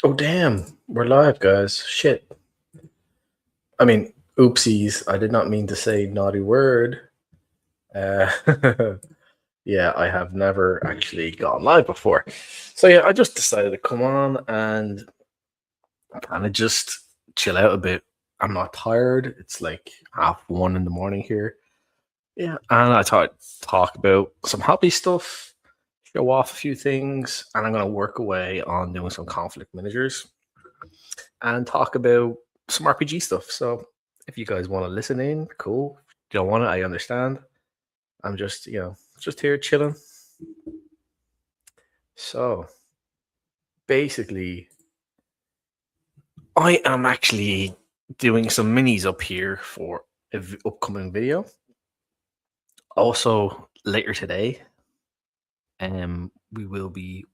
Oh, damn. We're live, guys. Shit. I mean, oopsies. I did not mean to say naughty word. Uh, yeah, I have never actually gone live before. So, yeah, I just decided to come on and kind of just chill out a bit. I'm not tired. It's like 1:30 in the morning here. Yeah, and I thought I'd talk about some hobby stuff, show off a few things, and I'm going to work away on doing some conflict miniatures and talk about some RPG stuff. So if you guys want to listen in, cool. If you don't want it, I understand. I'm just, just here chilling. So basically, I am actually doing some minis up here for an upcoming video. Also, later today, we will be,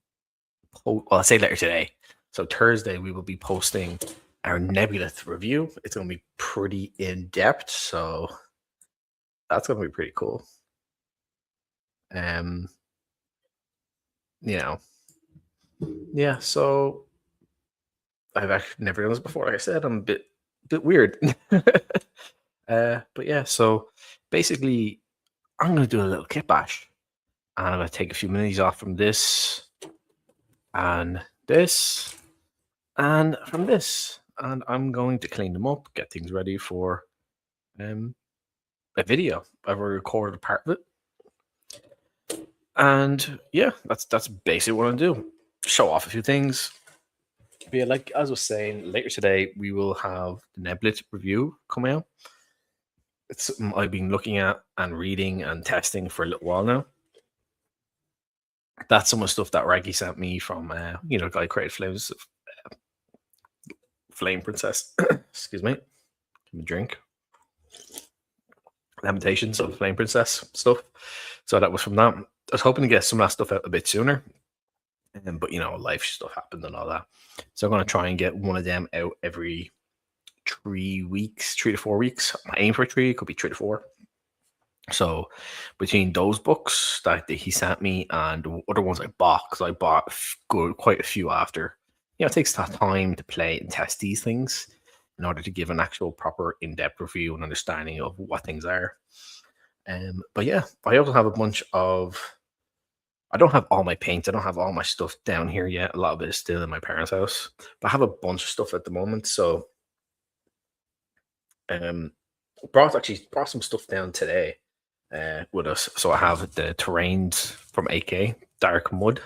well, I say later today. So Thursday, we will be posting our Nebulith review. It's going to be pretty in depth. So that's going to be pretty cool. Um, you know, yeah. So I've actually never done this before. Like I said, I'm a bit weird. But yeah. So basically, I'm gonna do a little kit bash, and I'm gonna take a few minis off from this, and this, and from this, and I'm going to clean them up, get things ready for a video. I've already recorded a part of it, and yeah, that's basically what I'm doing. Show off a few things. But yeah, like as I was saying, later today we will have the Neblet review come out. It's something I've been looking at and reading and testing for a little while now. That's some of the stuff that Raggy sent me from the guy who created Flames Flame Princess. Excuse me. Give me a drink. Lamentations of Flame Princess stuff. So that was from that. I was hoping to get some of that stuff out a bit sooner. But life stuff happened and all that. So I'm gonna try and get one of them out every 3 weeks, 3 to 4 weeks. I aim for 3, it could be 3 to 4. So between those books that he sent me and the other ones I bought, because I bought quite a few after. It takes time to play and test these things in order to give an actual proper in-depth review and understanding of what things are. But yeah, I also have a bunch of. I don't have all my paints. I don't have all my stuff down here yet. A lot of it is still in my parents' house, but I have a bunch of stuff at the moment. So, brought some stuff down today with us. So I have the terrains from AK Dark Mud.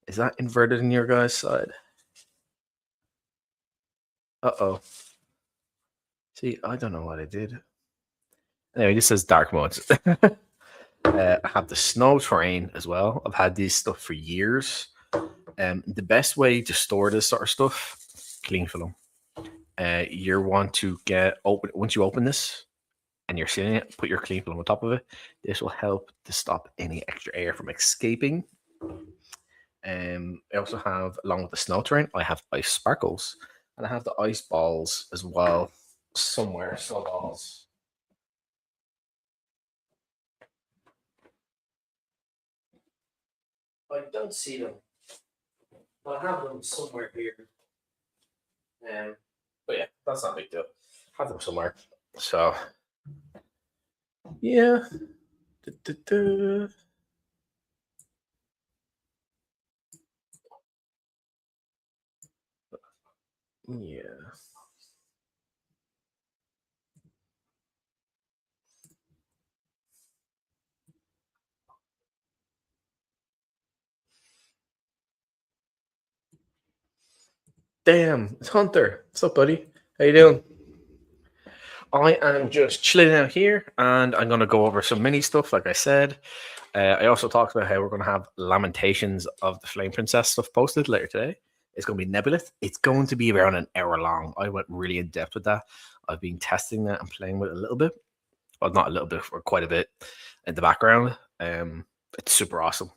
Is that inverted in your guys' side? Uh-oh. See, I don't know what I did. Anyway, this says Dark Mud. I have the snow terrain as well. I've had this stuff for years. The best way to store this sort of stuff, clean film. You want to once you open this and you're sealing it, put your clean film on top of it. This will help to stop any extra air from escaping. I also have, along with the snow terrain, I have ice sparkles, and I have the ice balls as well somewhere. Snow balls. I don't see them, but I have them somewhere here. But yeah, that's not a big deal. I have them somewhere. So yeah. Yeah. Damn, it's Hunter. What's up, buddy? How you doing? I am just chilling out here, and I'm going to go over some mini stuff, like I said. I also talked about how we're going to have Lamentations of the Flame Princess stuff posted later today. It's going to be Nebulith. It's going to be around an hour long. I went really in depth with that. I've been testing that and playing with it a little bit. Well, not a little bit, or quite a bit in the background. It's super awesome.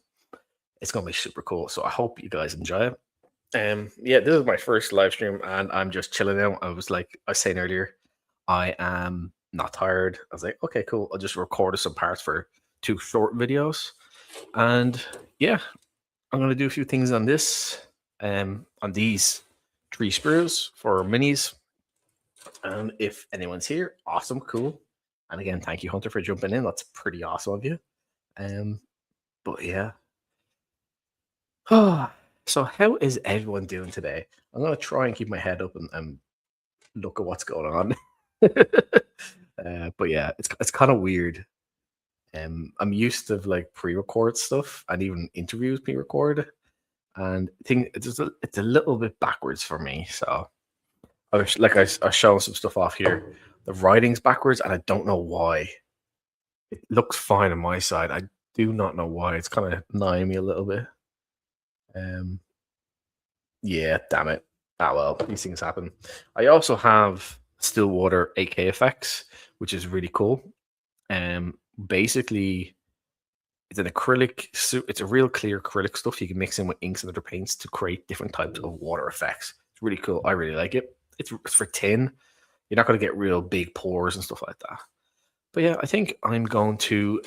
It's going to be super cool. So I hope you guys enjoy it. Yeah, this is my first live stream, and I'm just chilling out. I was saying earlier, I am not tired. I was like, okay, cool. I'll just record some parts for 2 short videos, and yeah, I'm gonna do a few things on this, on these 3 sprues for minis. And if anyone's here, awesome, cool. And again, thank you, Hunter, for jumping in. That's pretty awesome of you. But yeah. So how is everyone doing today? I'm gonna try and keep my head up and look at what's going on. But yeah, it's kind of weird. I'm used to like pre-record stuff and even interviews pre-record, and I think it's a little bit backwards for me. So I was showing some stuff off here. The writing's backwards, and I don't know why. It looks fine on my side. I do not know why. It's kind of annoying me a little bit. Yeah, damn it. Ah, well, these things happen. I also have Stillwater AK effects, which is really cool. Basically, it's an acrylic. It's a real clear acrylic stuff you can mix in with inks and other paints to create different types of water effects. It's really cool. I really like it. It's for tin. You're not going to get real big pores and stuff like that. But yeah, I think I'm going to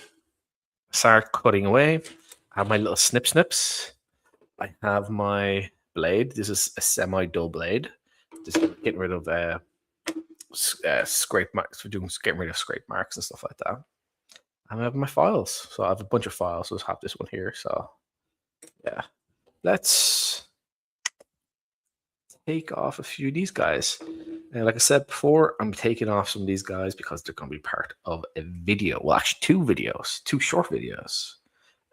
start cutting away. I have my little snips. I have my blade. This is a semi-dull blade. Just getting rid of scrape marks for getting rid of scrape marks and stuff like that. And I have my files. So I have a bunch of files. So I have this one here. So yeah, let's take off a few of these guys. And like I said before, I'm taking off some of these guys because they're going to be part of a video. Well, actually, 2 videos, 2 short videos.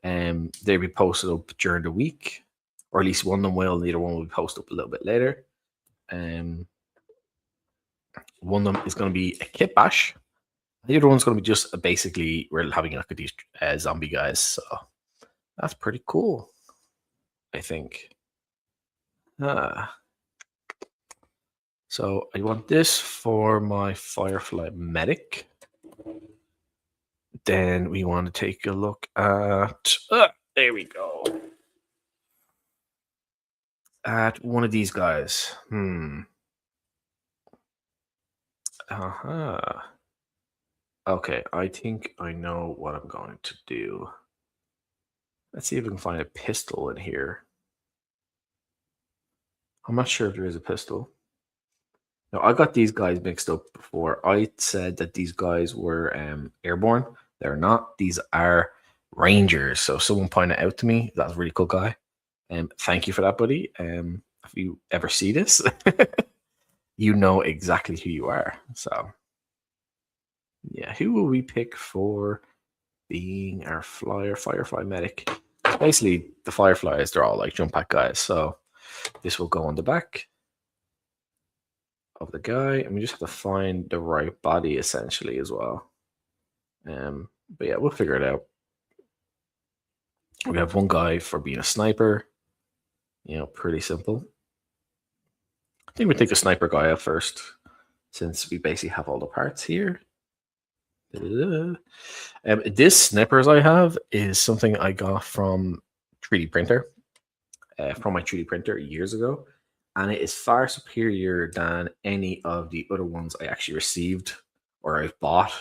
They'll be posted up during the week, or at least one of them will. The other one will be posted up a little bit later. One of them is going to be a kit bash. The other one's going to be just basically we're having a look at these zombie guys. So that's pretty cool, I think. So I want this for my Firefly medic. Then we want to take a look at there we go. At one of these guys. Okay, I think I know what I'm going to do. Let's see if we can find a pistol in here. I'm not sure if there is a pistol. Now, I got these guys mixed up before. I said that these guys were airborne. They're not. These are Rangers. So someone pointed out to me. That's a really cool guy. Thank you for that, buddy. If you ever see this, you know exactly who you are. So yeah, who will we pick for being our Firefly medic? Basically, the Fireflies, they're all like jump pack guys. So this will go on the back of the guy, and we just have to find the right body essentially as well. But yeah, we'll figure it out. We have one guy for being a sniper. You know, pretty simple. I think we take a sniper guy out first, since we basically have all the parts here. This snippers I have is something I got from 3D printer, from my 3D printer years ago, and it is far superior than any of the other ones I actually received or I've bought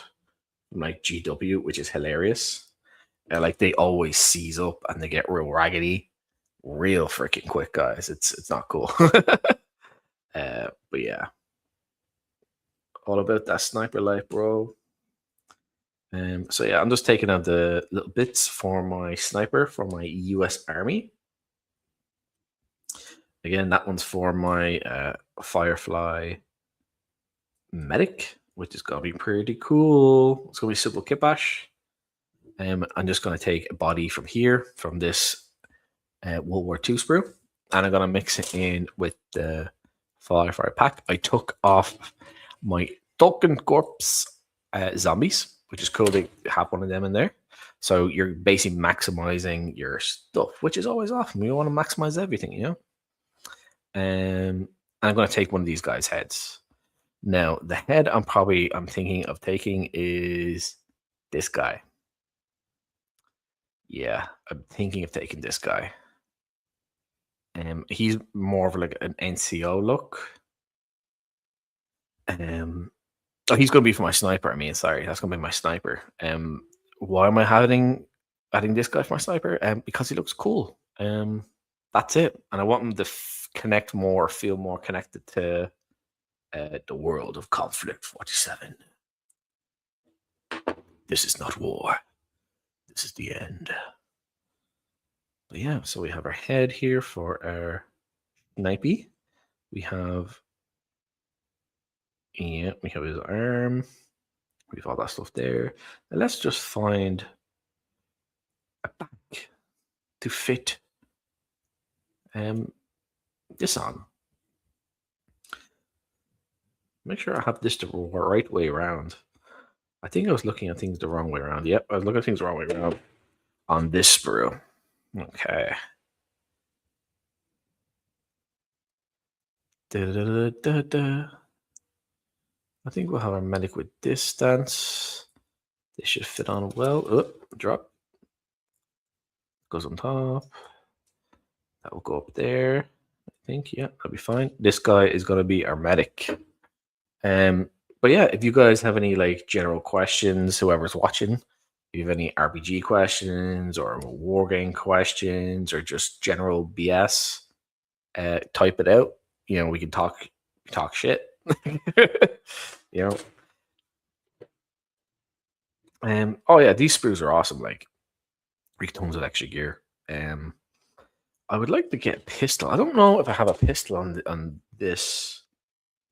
from like GW, which is hilarious. Like they always seize up and they get real raggedy, real freaking quick, guys. It's not cool. But yeah, all about that sniper life, bro. So yeah, I'm just taking out the little bits for my sniper for my US Army. Again, that one's for my Firefly medic, which is gonna be pretty cool. It's gonna be simple kit bash. I'm just gonna take a body from here, from this World War II sprue, and I'm gonna mix it in with the Firefly pack. I took off my Token Corpse zombies, which is cool to have one of them in there. So you're basically maximizing your stuff, which is always awesome. You want to maximize everything, you know? And I'm going to take one of these guys' heads. Now, the head I'm thinking of taking is this guy. Yeah, I'm thinking of taking this guy. He's more of like an NCO look. Oh, he's going to be for my sniper. I mean, sorry, that's going to be my sniper. Why am I adding this guy for my sniper? Because he looks cool. that's it. And I want them to connect more, feel more connected to the world of Konfilkt 47. This is not war. This is the end. But yeah, so we have our head here for our snipey. We have, yeah, we have his arm. We have all that stuff there. And let's just find a back to fit this on. Make sure I have this the right way around. I think I was looking at things the wrong way around. Yep, I was looking at things the wrong way around on this sprue. Okay. I think we'll have our medic with this stance. This should fit on well. Oh, drop. Goes on top. That will go up there. I think, yeah, that'll be fine. This guy is going to be our medic. But yeah, if you guys have any like general questions, whoever's watching, if you have any RPG questions or wargame questions or just general BS, type it out. You know, we can talk shit. You know. Oh yeah, these sprues are awesome. Like, we get tons of extra gear. I would like to get a pistol. I don't know if I have a pistol on this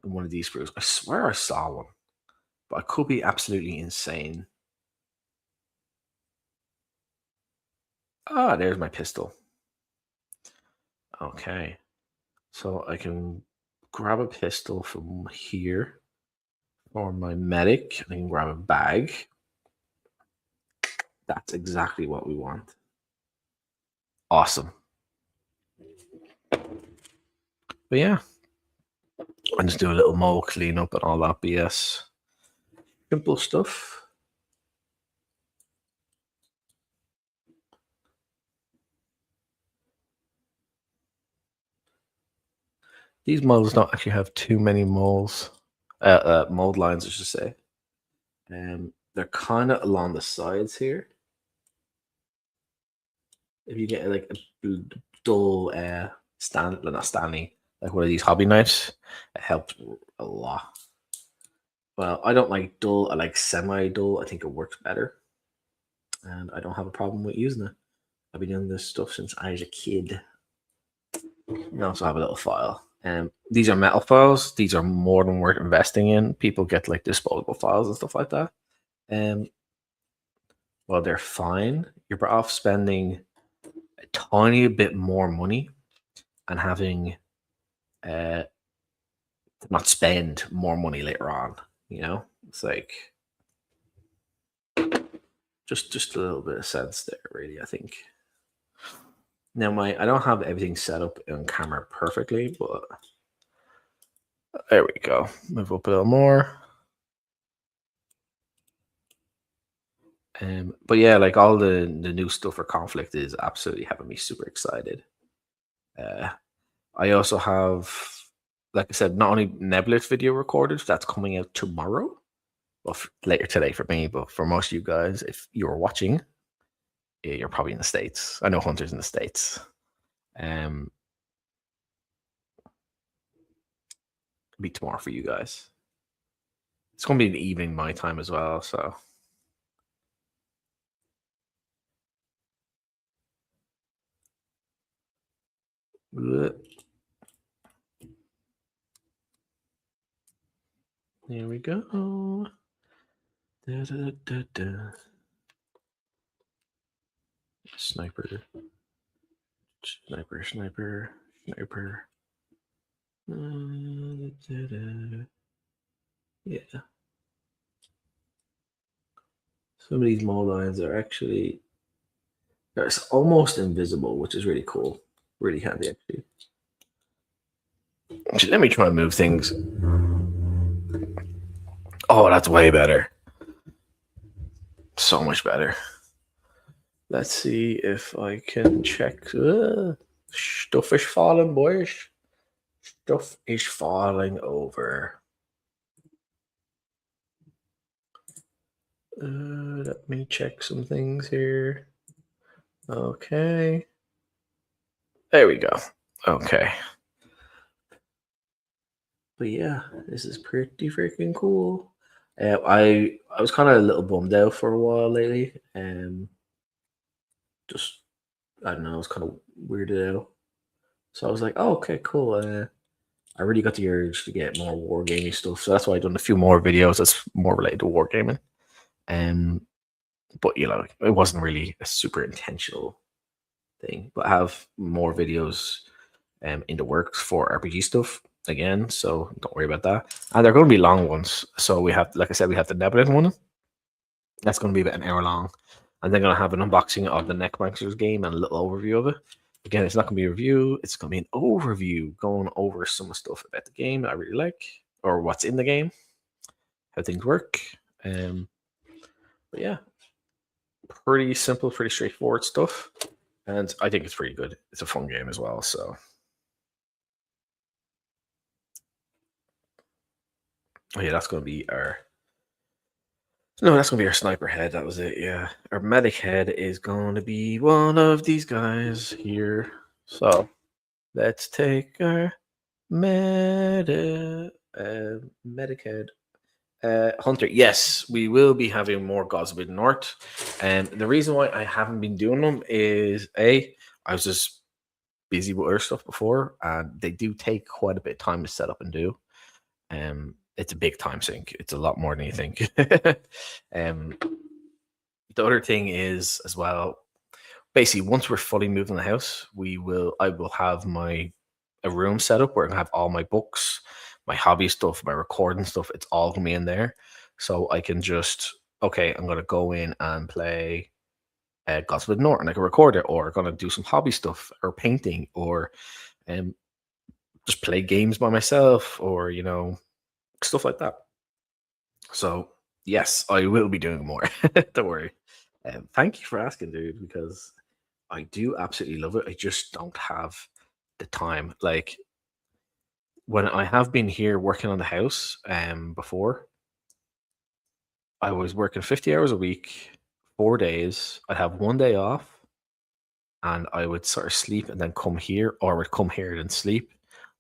one of these sprues. I swear I saw one, but I could be absolutely insane. Ah, there's my pistol. Okay, so I can grab a pistol from here for my medic. I can grab a bag. That's exactly what we want. Awesome. But yeah, I just do a little mole cleanup and all that BS. Simple stuff. These models don't actually have too many mold lines, I should say. They're kind of along the sides here. If you get like a dull not Stanley, like one of these hobby knives, it helps a lot. Well, I don't like dull. I like semi-dull. I think it works better, and I don't have a problem with using it. I've been doing this stuff since I was a kid. I also have a little file. These are metal files. These are more than worth investing in. People get like disposable files and stuff like that. Well, they're fine. You're better off spending a tiny bit more money and having not spend more money later on. You know, it's like just a little bit of sense there, really. I think. Now, I don't have everything set up on camera perfectly, but there we go. Move up a little more. But yeah, like all the new stuff for Konfilkt is absolutely having me super excited. I also have, like I said, not only Nebulous video recorded, that's coming out tomorrow, well, later today for me, but for most of you guys, if you're watching, you're probably in the States. I know Hunter's in the States. It'll be tomorrow for you guys. It's going to be in the evening my time as well, so. Here we go. Da, da, da, da. Sniper. Sniper, sniper, sniper. Yeah. Some of these mold lines are actually almost invisible, which is really cool. Really handy, actually. Let me try and move things. Oh, that's way better. So much better. Let's see if I can check. Stuff is falling, boys. Stuff is falling over. Let me check some things here. Okay. There we go. Okay. But yeah, this is pretty freaking cool. I was kind of a little bummed out for a while lately. Just I don't know, I was kind of weirded out. So I was like, oh, okay, cool. I really got the urge to get more wargaming stuff, so that's why I've done a few more videos that's more related to wargaming. Um, but you know, it wasn't really a super intentional thing. But I have more videos in the works for RPG stuff again, so don't worry about that. And they're going to be long ones. So we have, like I said, we have the Nebulin one. That's going to be about an hour long, and they're going to have an unboxing of the Neckbankers game and a little overview of it. Again, it's not going to be a review; it's going to be an overview, going over some stuff about the game I really like, or what's in the game, how things work. But yeah, pretty simple, pretty straightforward stuff, and I think it's pretty good. It's a fun game as well. So, oh yeah, that's going to be our no, that's gonna be our sniper head. That was it. Yeah, our medic head is going to be one of these guys here. So let's take our medic head. Hunter. Yes, we will be having more Gods of the North, and the reason why I haven't been doing them is I was just busy with other stuff before, and they do take quite a bit of time to set up and do. It's a big time sink. It's a lot more than you think. um, the other thing is as well. Basically, once we're fully moved in the house, I will have a room set up where I can have all my books, my hobby stuff, my recording stuff. It's all gonna be in there, so I can just okay. I'm gonna go in and play Gods of the North, and I can record it, or gonna do some hobby stuff, or painting, or um, just play games by myself, or stuff like that. So yes, I will be doing more. Don't worry. Thank you for asking, dude, because I do absolutely love it. I just don't have the time. Like when I have been here working on the house before, I was working 50 hours a week, 4 days. I'd have one day off and I would sort of sleep and then come here, or I would come here and sleep,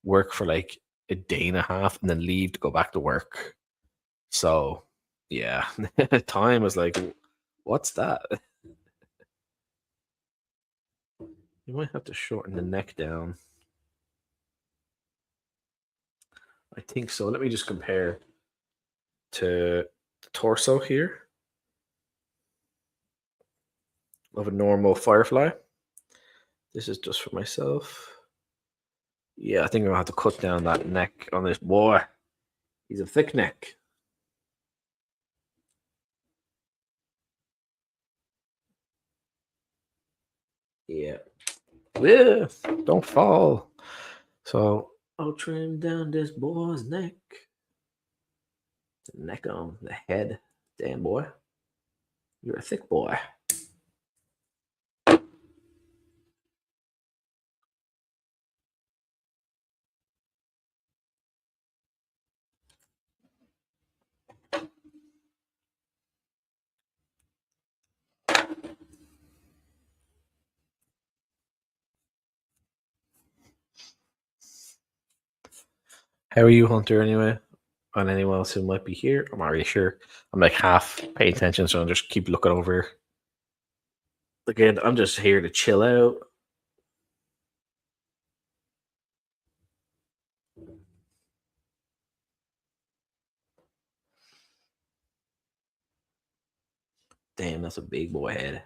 work for like a day and a half, and then leave to go back to work. So yeah, time was like, what's that? You might have to shorten the neck down. I think so. Let me just compare to the torso here of a normal firefly. This is just for myself. Yeah, I think I'm gonna have to cut down that neck on this boy. He's a thick neck. Yeah. Yeah. Don't fall. So I'll trim down this boy's neck. The neck on the head. Damn boy. You're a thick boy. How are you, Hunter, anyway? And anyone else who might be here? I'm not really sure. I'm like half paying attention, so I'll just keep looking over. Again, I'm just here to chill out. Damn, that's a big boy head.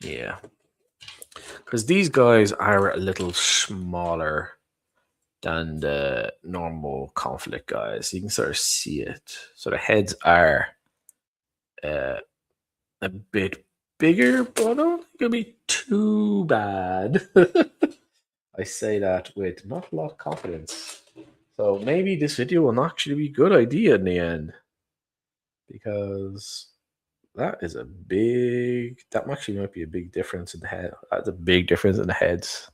Yeah. Because these guys are a little smaller than the normal conflict guys. You can sort of see it. So the heads are uh, a bit bigger, but I don't think it'll be too bad. I say that with not a lot of confidence. So maybe this video will not actually be a good idea in the end. Because that is a big, that actually might be a big difference in the head. That's a big difference in the heads.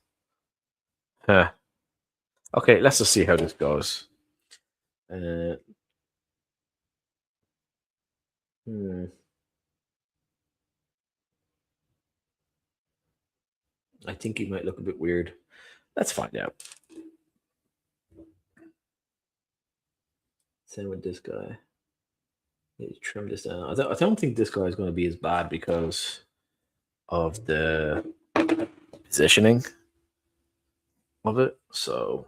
Huh. Okay, let's just see how this goes. Uh, hmm. I think he might look a bit weird. Let's find out. Same with this guy. Maybe trim this down. I don't think this guy is going to be as bad because of the positioning of it. So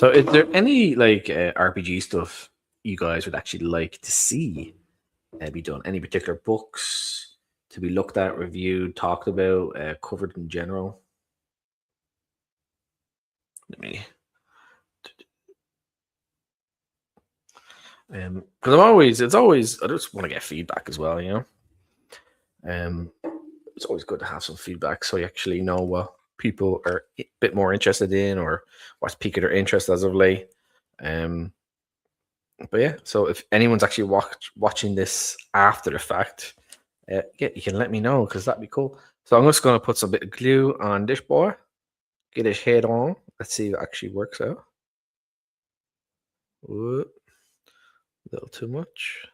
is there any like RPG stuff you guys would actually like to see be done? Any particular books to be looked at, reviewed, talked about, covered in general? Let me, because it's always, I just want to get feedback as well, you know. It's always good to have some feedback so you actually know what people are a bit more interested in or what's piqued their interest as of late. But yeah, so if anyone's actually watching this after the fact, yeah, you can let me know because that'd be cool. So I'm just going to put some bit of glue on this boy, get his head on. Let's see if it actually works out. Whoop. A little too much.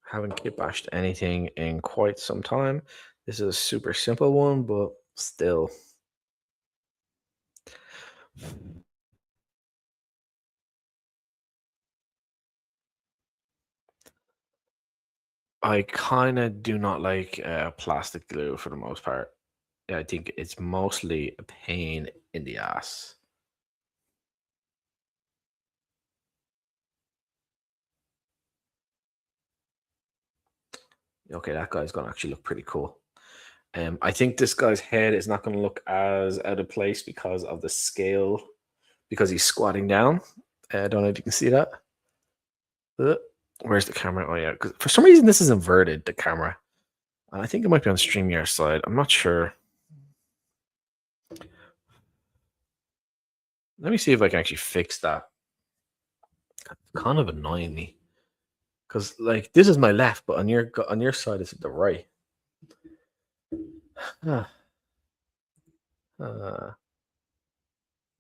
Haven't kit bashed anything in quite some time. This is a super simple one, but still. I kind of do not like plastic glue for the most part. I think it's mostly a pain in the ass. Okay, that guy's gonna actually look pretty cool. I think this guy's head is not going to look as out of place because of the scale, because he's squatting down. I don't know if you can see that. Uh, Where's the camera? Oh yeah, because for some reason this is inverted, the camera. I think it might be on StreamYard side. I'm not sure. Let me see if I can actually fix that. It's kind of annoying me because like this is my left, but on your side is the right. Ah, ah.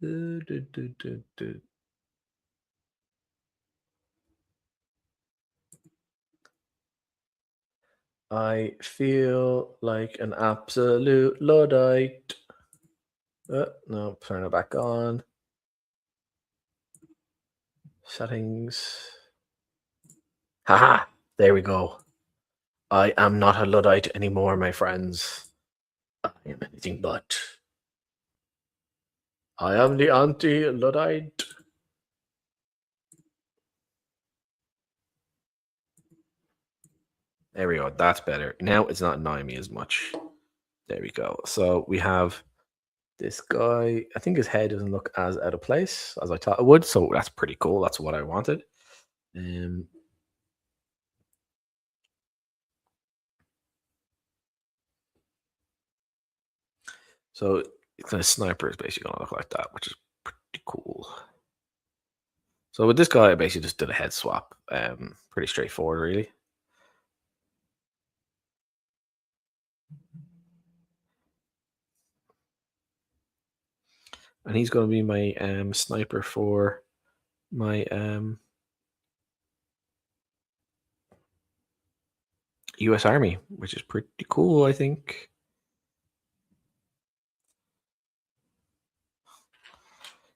Do, do, do, do, do. I feel like an absolute Luddite. No, turn it back on. Settings. Haha, there we go. I am not a Luddite anymore, my friends. I am anything but. I am the anti-Luddite. There we go. That's better. Now it's not annoying me as much. There we go. So we have this guy. I think his head doesn't look as out of place as I thought it would. So that's pretty cool. That's what I wanted. So kind of sniper is basically going to look like that, which is pretty cool. So with this guy, I basically just did a head swap. Pretty straightforward, really. And he's going to be my sniper for my U.S. Army, which is pretty cool, I think.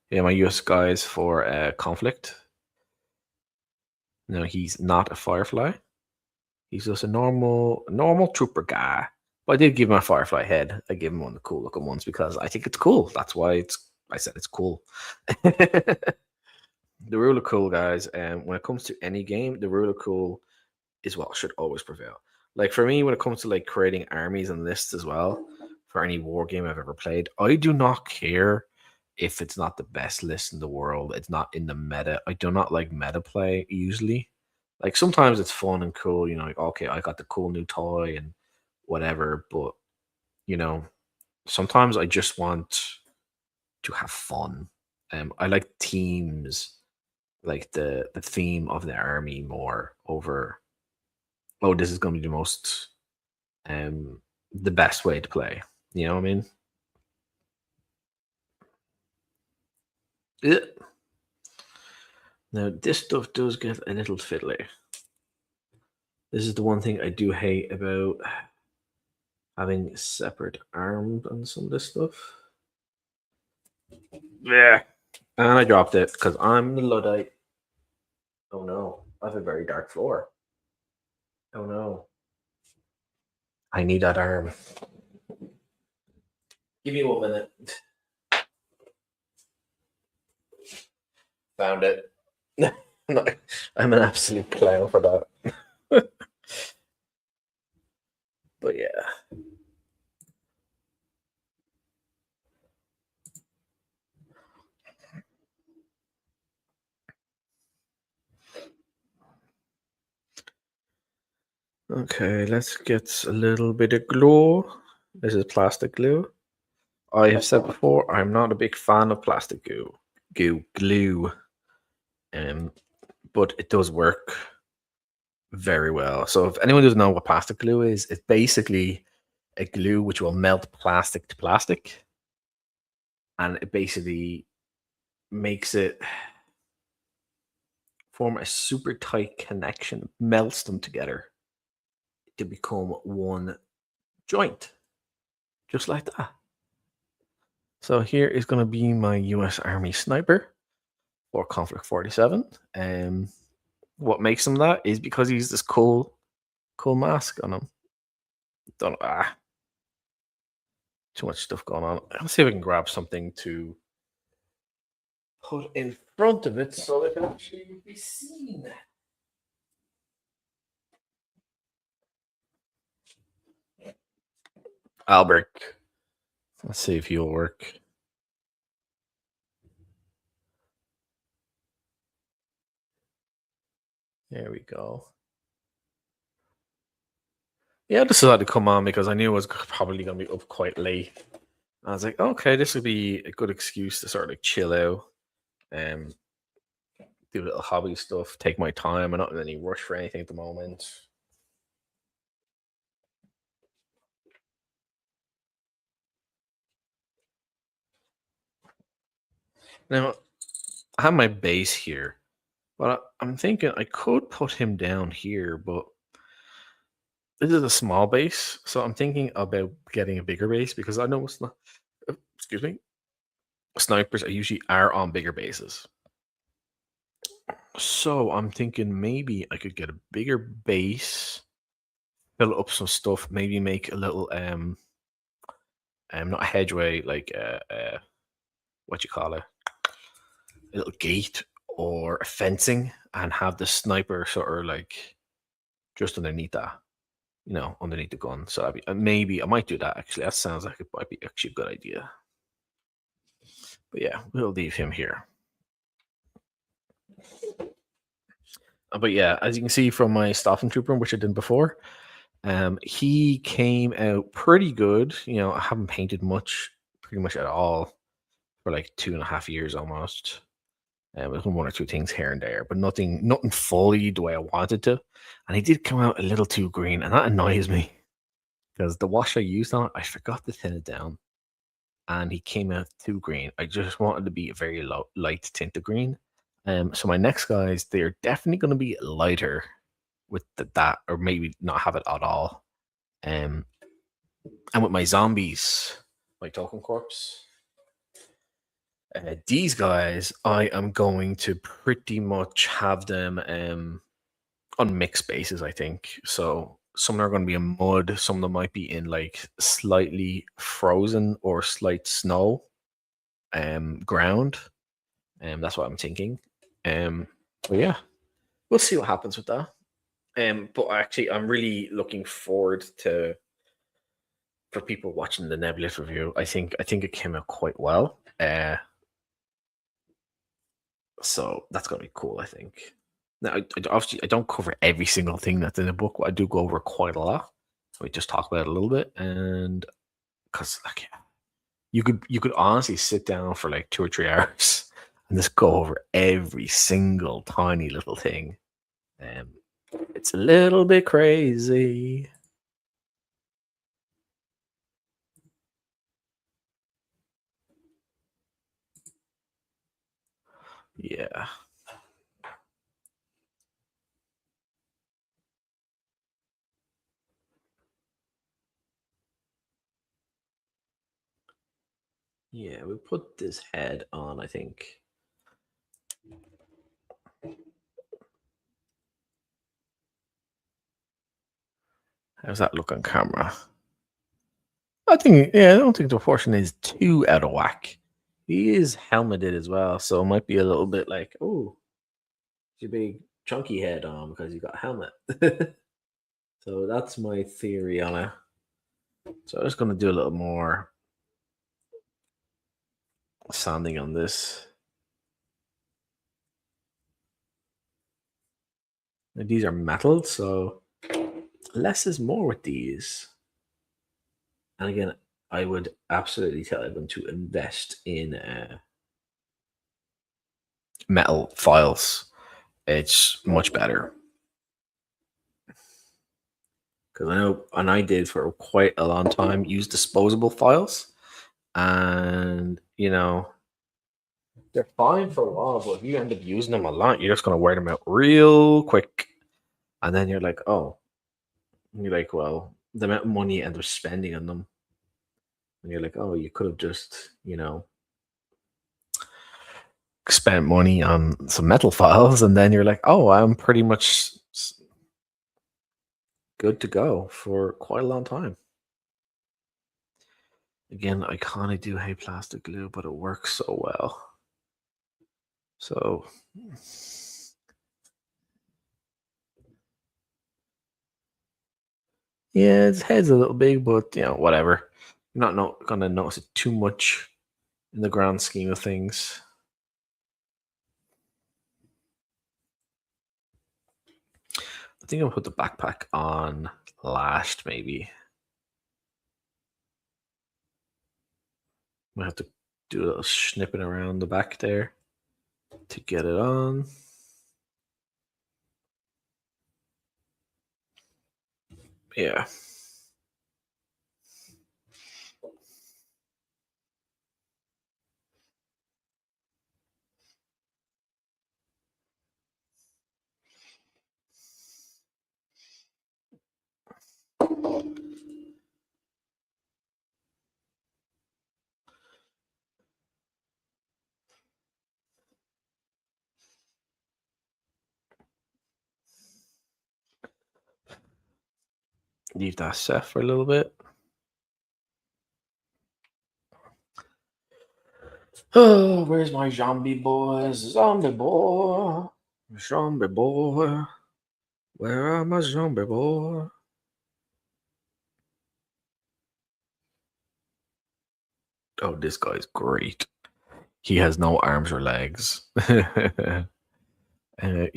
Yeah, my US guy is for Konfilkt. No, he's not a Firefly. He's just a normal trooper guy. But I did give him a Firefly head. I gave him one of the cool looking ones because I think it's cool. That's why I said it's cool. The rule of cool, guys, and when it comes to any game, the rule of cool is what should always prevail. Like for me, when it comes to like creating armies and lists as well, for any war game I've ever played, I do not care if it's not the best list in the world. It's not in the meta. I do not like meta play usually. Like sometimes it's fun and cool, you know, like okay, I got the cool new toy and whatever, but you know, sometimes I just want to have fun. I like teams, like the theme of the army more over. Oh, this is going to be the most the best way to play. You know what I mean? Yeah. Now this stuff does get a little fiddly. This is the one thing I do hate about having separate arms on some of this stuff. Yeah. And I dropped it because I'm the Luddite. Oh no, I have a very dark floor. Oh no. I need that arm. Give me 1 minute. Found it. No, I'm an absolute clown for that. But yeah. Okay, let's get a little bit of glue. This is plastic glue. I have said before, I'm not a big fan of plastic glue. But it does work very well. So if anyone doesn't know what plastic glue is, it's basically a glue which will melt plastic to plastic, and it basically makes it form a super tight connection, melts them together to become one joint, just like that. So here is going to be my US Army sniper for Konfilkt 47. What makes him that is because he's this cool mask on him. Don't too much stuff going on. Let's see if I can grab something to put in front of it so it can actually be seen. Albert, let's see if he'll work. There we go. Yeah, I decided to come on because I knew I was probably going to be up quite late. I was like, okay, this would be a good excuse to sort of like chill out, um, do a little hobby stuff, take my time. I'm not in any rush for anything at the moment. Now, I have my base here, but I'm thinking I could put him down here, but this is a small base, so I'm thinking about getting a bigger base because I know it's not. Excuse me. Snipers are usually are on bigger bases. So I'm thinking maybe I could get a bigger base, fill up some stuff, maybe make a little not a hedgeway, like what you call it, a little gate or a fencing, and have the sniper sort of like just underneath that, underneath the gun. So maybe I might do that actually. That sounds like it might be actually a good idea. But yeah, we'll leave him here. But yeah, as you can see from my Stoffing Trooper, which I did before, he came out pretty good. I haven't painted pretty much at all for like 2.5 years almost. With one or two things here and there, but nothing fully the way I wanted to. And he did come out a little too green, and that annoys me because the wash I used on it, I forgot to thin it down, and he came out too green. I just wanted to be a very light tint of green. So my next guys, they're definitely going to be lighter with that, or maybe not have it at all. And with my zombies, my token corpse, these guys, I am going to pretty much have them on mixed bases, I think. So some are going to be in mud, some of them might be in like slightly frozen or slight snow ground. That's what I'm thinking. But yeah, we'll see what happens with that. But actually, I'm really looking forward for people watching the Nebulous review. I think it came out quite well. So that's gonna be cool. I think. Now, obviously, I don't cover every single thing that's in the book, but I do go over quite a lot. So we just talk about it a little bit, and because like you could honestly sit down for like 2 or 3 hours and just go over every single tiny little thing. It's a little bit crazy. Yeah. Yeah, we put this head on, I think. How's that look on camera? I think, yeah, I don't think the proportion is too out of whack. He is helmeted as well, so it might be a little bit like, oh, your big chunky head on because you got a helmet. So that's my theory on it. So I'm just going to do a little more sanding on this. Now, these are metal, so less is more with these. And again, I would absolutely tell everyone to invest in metal files. It's much better. Because I know, and I did for quite a long time, use disposable files. And, you know, they're fine for a while, but if you end up using them a lot, you're just going to wear them out real quick. And then you're like, oh, and you're like, well, the amount of money you end up spending on them. And you're like, oh, you could have just, you know, spent money on some metal files. And then you're like, oh, I'm pretty much good to go for quite a long time. Again, I kind of do hate plastic glue, but it works so well. So, yeah, his head's a little big, but you know, whatever. You're not gonna notice it too much in the grand scheme of things. I think I'll put the backpack on last, maybe. I have to do a little snipping around the back there to get it on. Yeah. Leave that set for a little bit. Oh, where's my zombie boys? Zombie boy. Zombie boy. Where are my zombie boy? Oh, this guy's great. He has no arms or legs. You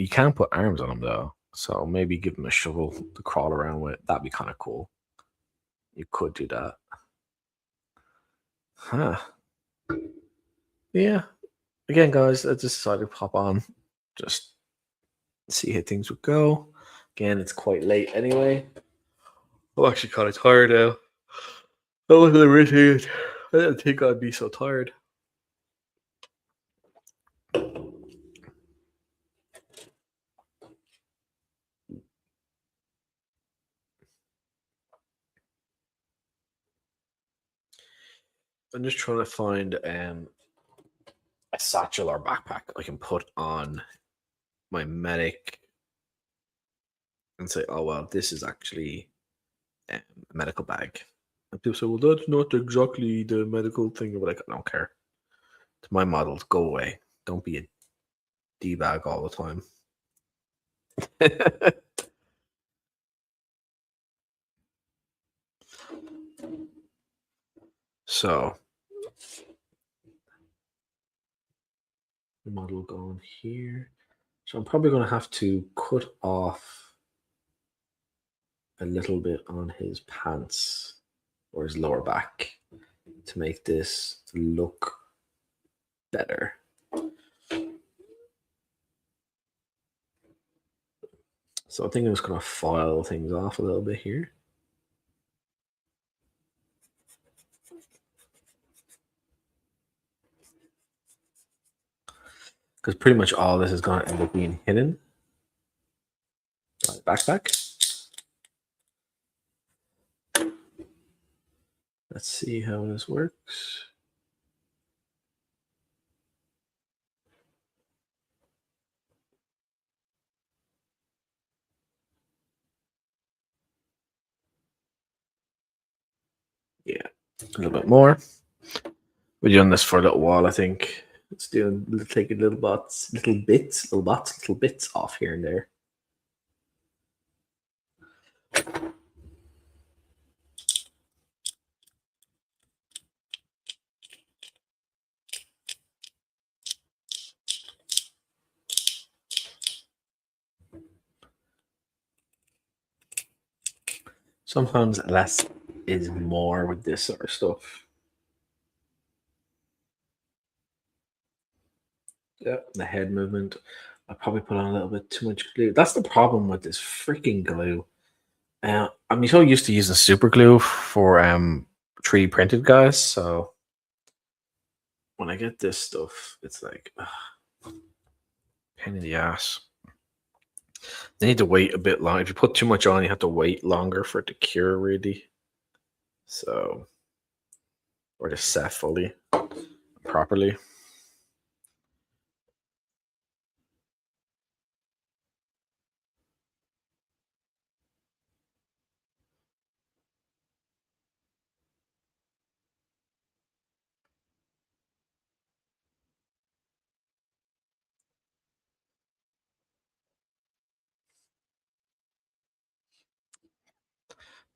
can't put arms on him though, so maybe give him a shovel to crawl around with. That'd be kind of cool. You could do that. Huh. Yeah. Again, guys, I just decided to pop on, just see how things would go. Again, it's quite late anyway. I'm actually kind of tired now. I wasn't irritated. I didn't think I'd be so tired. I'm just trying to find a satchel or backpack I can put on my medic and say, oh, well, this is actually a medical bag. And people say, well, that's not exactly the medical thing. I'm like, I don't care. It's my models. Go away. Don't be a D-bag all the time. So, the model going here. So I'm probably going to have to cut off a little bit on his pants or his lower back to make this look better. So I think I'm just going to file things off a little bit here. Because pretty much all this is going to end up being hidden. Backpack. Let's see how this works. Yeah, a little bit more. We're doing this for a little while, I think. Let's take little bits off here and there. Sometimes less is more with this sort of stuff. Yeah, the head movement. I probably put on a little bit too much glue. That's the problem with this freaking glue. I'm so used to using super glue for 3D printed guys, so when I get this stuff, it's like pain in the ass. They need to wait a bit long. If you put too much on, you have to wait longer for it to cure, really. So, or to set fully, properly.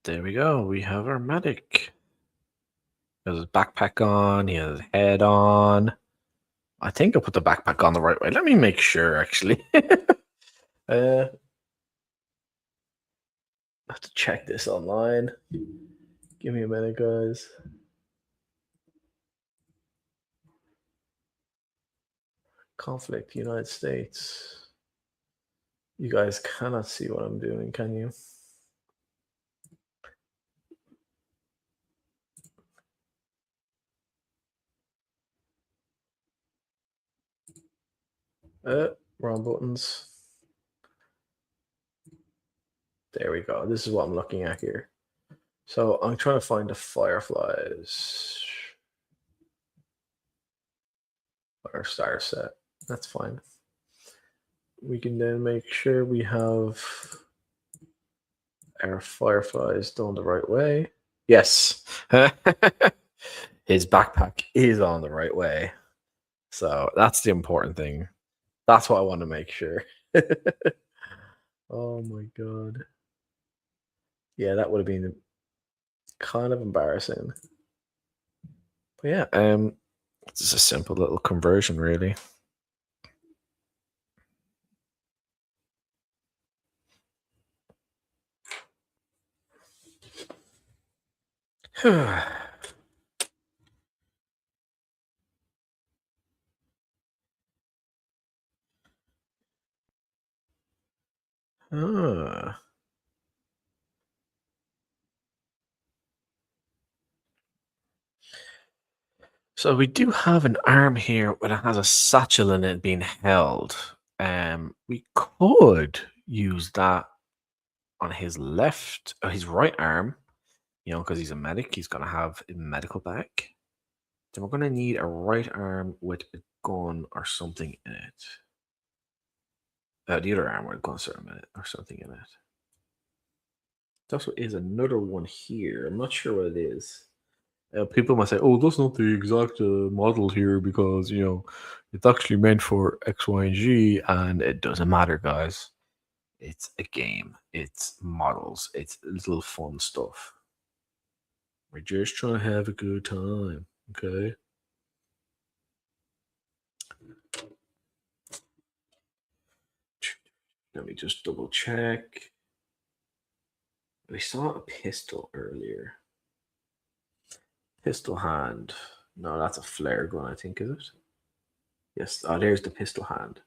There we go. We have our medic. He has his backpack on. He has his head on. I think I put the backpack on the right way. Let me make sure, actually. I have to check this online. Give me a minute, guys. Konfilkt, United States. You guys cannot see what I'm doing, can you? Wrong buttons. There we go. This is what I'm looking at here. So I'm trying to find the fireflies. Our star set. That's fine. We can then make sure we have our fireflies done the right way. Yes. His backpack is on the right way. So that's the important thing. That's what I want to make sure. Oh my god. Yeah, that would have been kind of embarrassing. But yeah, it's just a simple little conversion, really. Ah. So we do have an arm here where it has a satchel in it being held. We could use that on his left or his right arm, because he's a medic. He's gonna have a medical bag. Then we're gonna need a right arm with a gun or something in it. The other arm with a gun or something in it. There also is another one here. I'm not sure what it is. People might say, "Oh, that's not the exact model here because it's actually meant for X, Y, and G," and it doesn't matter, guys. It's a game. It's models. It's little fun stuff. We're just trying to have a good time, okay? Let me just double check. We saw a pistol earlier. Pistol hand. No, that's a flare gun, I think, is it? Yes. Oh, there's the pistol hand.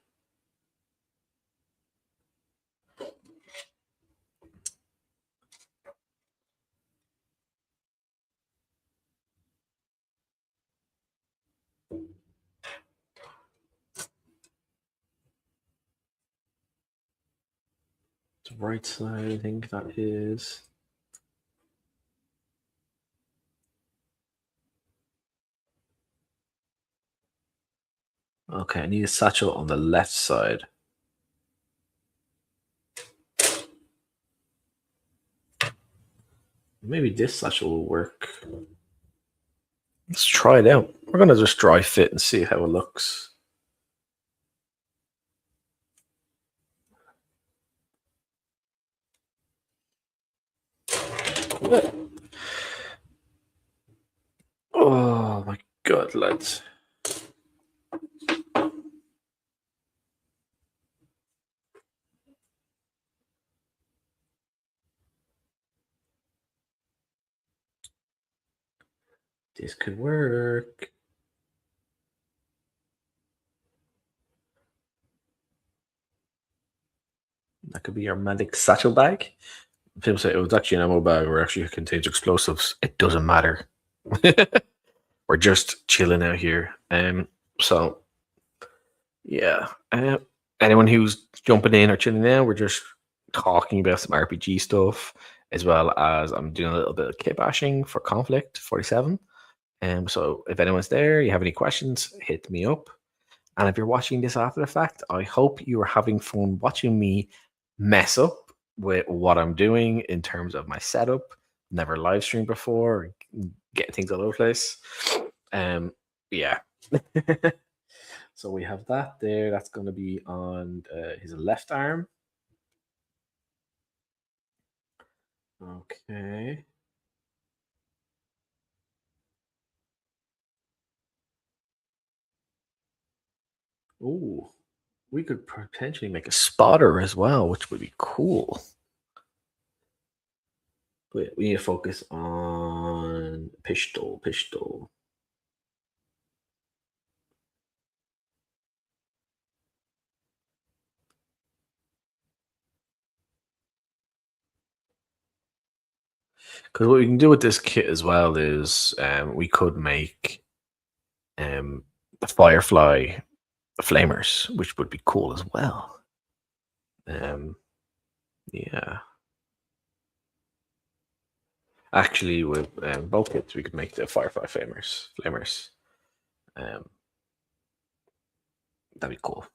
The right side, I think that is. Okay, I need a satchel on the left side. Maybe this satchel will work. Let's try it out. We're going to just dry fit and see how it looks. Oh my god, lads. This could work. That could be your medic satchel bag. People say, oh, it's actually an ammo bag or actually it contains explosives. It doesn't matter. We're just chilling out here. So, yeah. Anyone who's jumping in or chilling out, we're just talking about some RPG stuff, as well as I'm doing a little bit of kit bashing for Konfilkt 47. So if anyone's there, you have any questions, hit me up. And if you're watching this after the fact, I hope you are having fun watching me mess up with what I'm doing in terms of my setup. Never live streamed before, getting things all over the place. Yeah. So we have that there. That's going to be on his left arm. Okay. Ooh, we could potentially make a spotter as well, which would be cool. But we need to focus on pistol. Because what we can do with this kit as well is we could make the Firefly flamers, which would be cool as well. Yeah. Actually, with both kits, we could make the Firefly flamers. That'd be cool.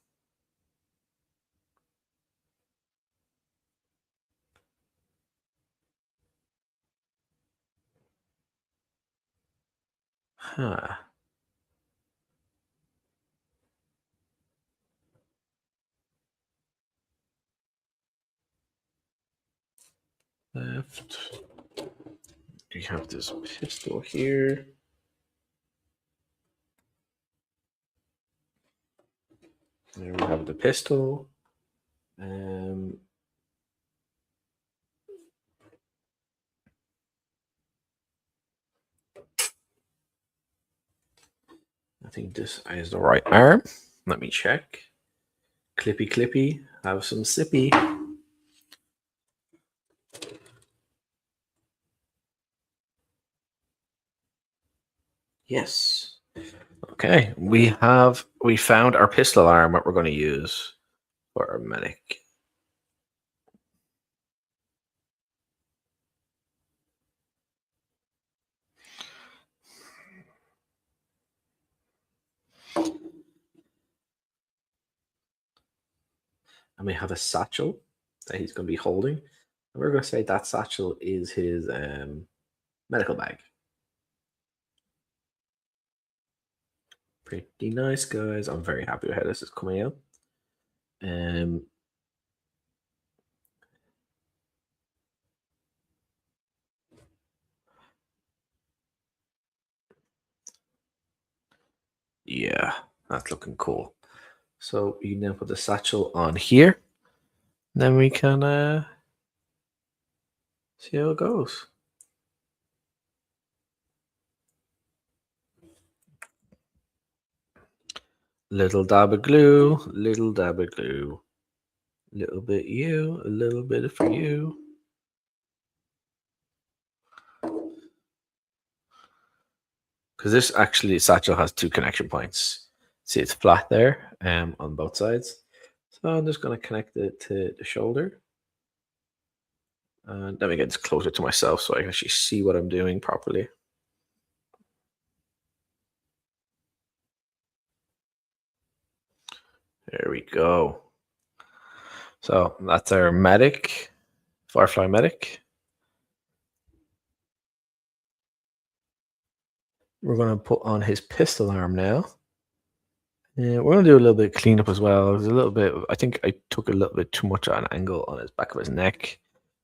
Huh. Left. We have this pistol here. There we have the pistol. I think this is the right arm. Let me check. Clippy, have some sippy. Yes. Okay, we found our pistol arm, what we're going to use for our medic. And we have a satchel that he's going to be holding. And we're going to say that satchel is his medical bag. Pretty nice, guys. I'm very happy with how this is coming out. Yeah, that's looking cool. So you now put the satchel on here. Then we can see how it goes. Little dab of glue, little dab of glue. Little bit you, a little bit for you. Because this actually satchel has 2 connection points. See, it's flat there on both sides. So I'm just going to connect it to the shoulder. And let me get this closer to myself so I can actually see what I'm doing properly. There we go. So that's our medic, Firefly medic. We're going to put on his pistol arm now. We're going to do a little bit of cleanup as well. There's a little bit, I think I took a little bit too much on an angle on his back of his neck.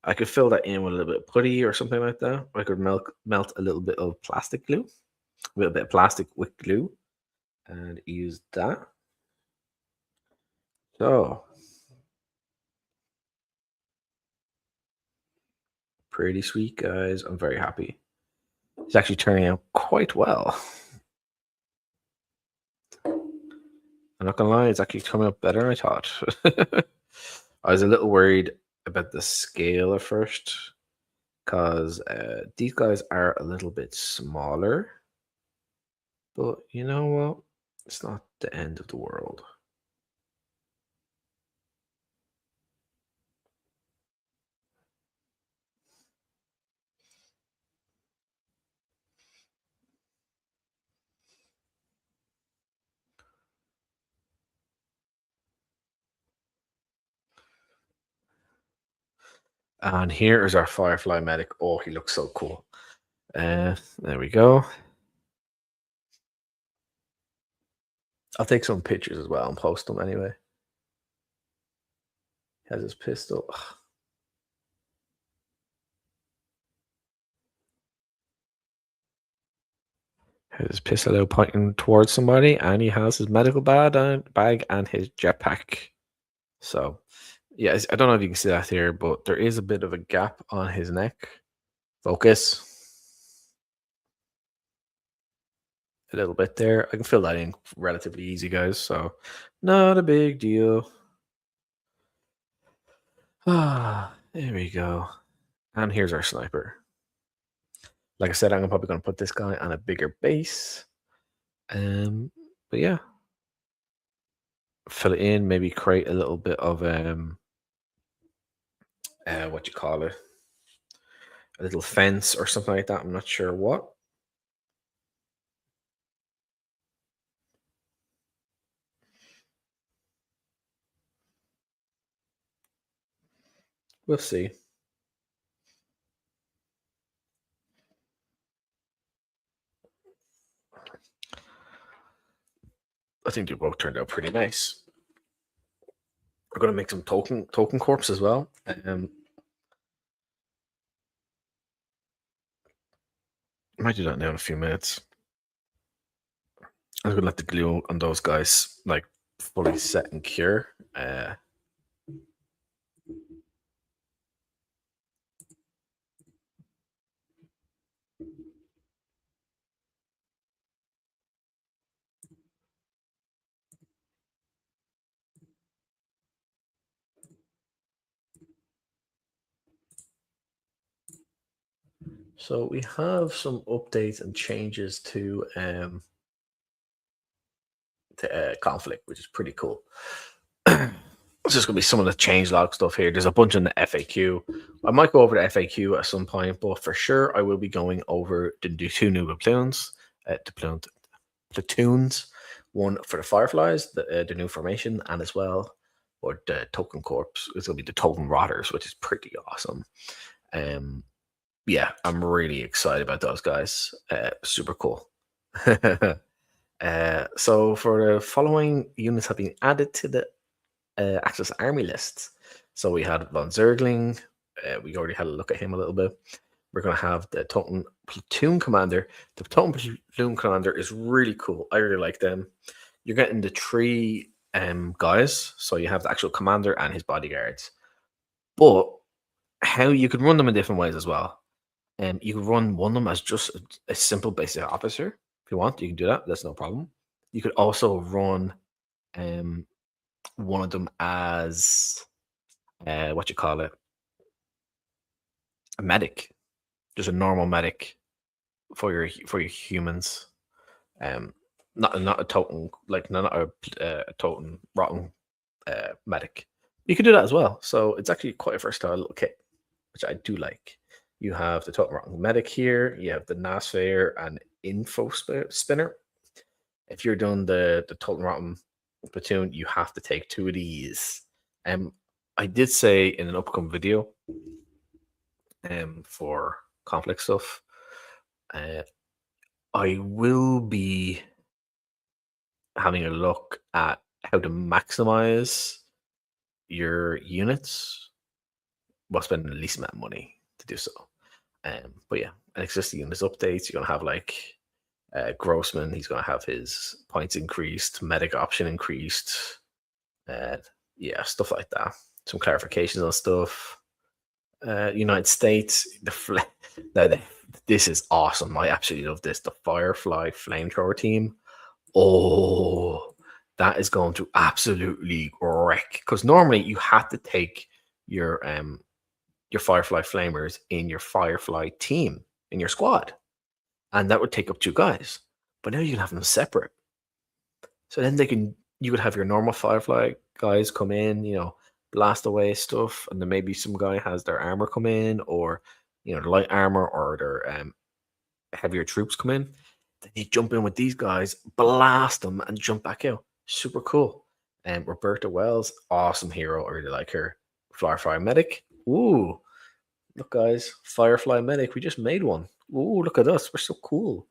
I could fill that in with a little bit of putty or something like that. I could melt a little bit of plastic glue, a little bit of plastic with glue, and use that. So, pretty sweet, guys. I'm very happy. It's actually turning out quite well. I'm not gonna lie, it's actually coming up better than I thought. I was a little worried about the scale at first because these guys are a little bit smaller, but you know what? It's not the end of the world. And here is our Firefly medic. Oh, he looks so cool. There we go. I'll take some pictures as well and post them anyway. He has his pistol. Has his pistol out pointing towards somebody, and he has his medical bag and his jetpack. So, yeah, I don't know if you can see that here, but there is a bit of a gap on his neck. Focus. A little bit there. I can fill that in relatively easy, guys. So, not a big deal. Ah, there we go. And here's our sniper. Like I said, I'm probably going to put this guy on a bigger base. But yeah, fill it in. Maybe create a little bit of what you call it, a little fence or something like that. I'm not sure what. We'll see. I think they both turned out pretty nice. We're gonna make some token corpse as well. I might do that now in a few minutes. I'm gonna let the glue on those guys like fully set and cure. So we have some updates and changes to Konfilkt, which is pretty cool. It's just gonna be some of the changelog stuff here. There's a bunch in the FAQ. I might go over the FAQ at some point, but for sure I will be going over the two new platoons, platoons. One for the Fireflies, the new formation, and as well, or the token corps. It's gonna be the token rotters, which is pretty awesome. Yeah, I'm really excited about those guys. Super cool. So for the following units have been added to the Axis army lists. So we had von Zergling. We already had a look at him a little bit. We're going to have the Toten platoon commander. The Toten platoon commander is really cool. I really like them. You're getting the three guys. So you have the actual commander and his bodyguards. But how you could run them in different ways as well. You can run one of them as just a simple basic officer. If you want, you can do that. That's no problem. You could also run one of them as what you call it, a medic, just a normal medic for your humans. Not a totem, like not a totem rotten medic. You could do that as well. So it's actually quite a versatile little kit, which I do like. You have the Totem Rotten Medic here. You have the Nasfair and Spinner. If you're doing the Totem Rotten platoon, you have to take 2 of these. I did say in an upcoming video for conflict stuff, I will be having a look at how to maximize your units while spending the least amount of money to do so. But yeah, and existing units updates, you're gonna have like Grossman, he's gonna have his points increased, medic option increased, yeah, stuff like that. Some clarifications on stuff. United States, this is awesome. I absolutely love this. The Firefly Flamethrower team. Oh, that is going to absolutely wreck. Because normally you have to take your Firefly Flamers in your Firefly team in your squad, and that would take up 2 guys. But now you can have them separate. So then you could have your normal Firefly guys come in, blast away stuff, and then maybe some guy has their armor come in, or their light armor, or their heavier troops come in. Then you jump in with these guys, blast them, and jump back out. Super cool. And Roberta Wells, awesome hero. I really like her. Firefly Medic. Ooh, look, guys, Firefly Medic. We just made one. Ooh, look at us. We're so cool.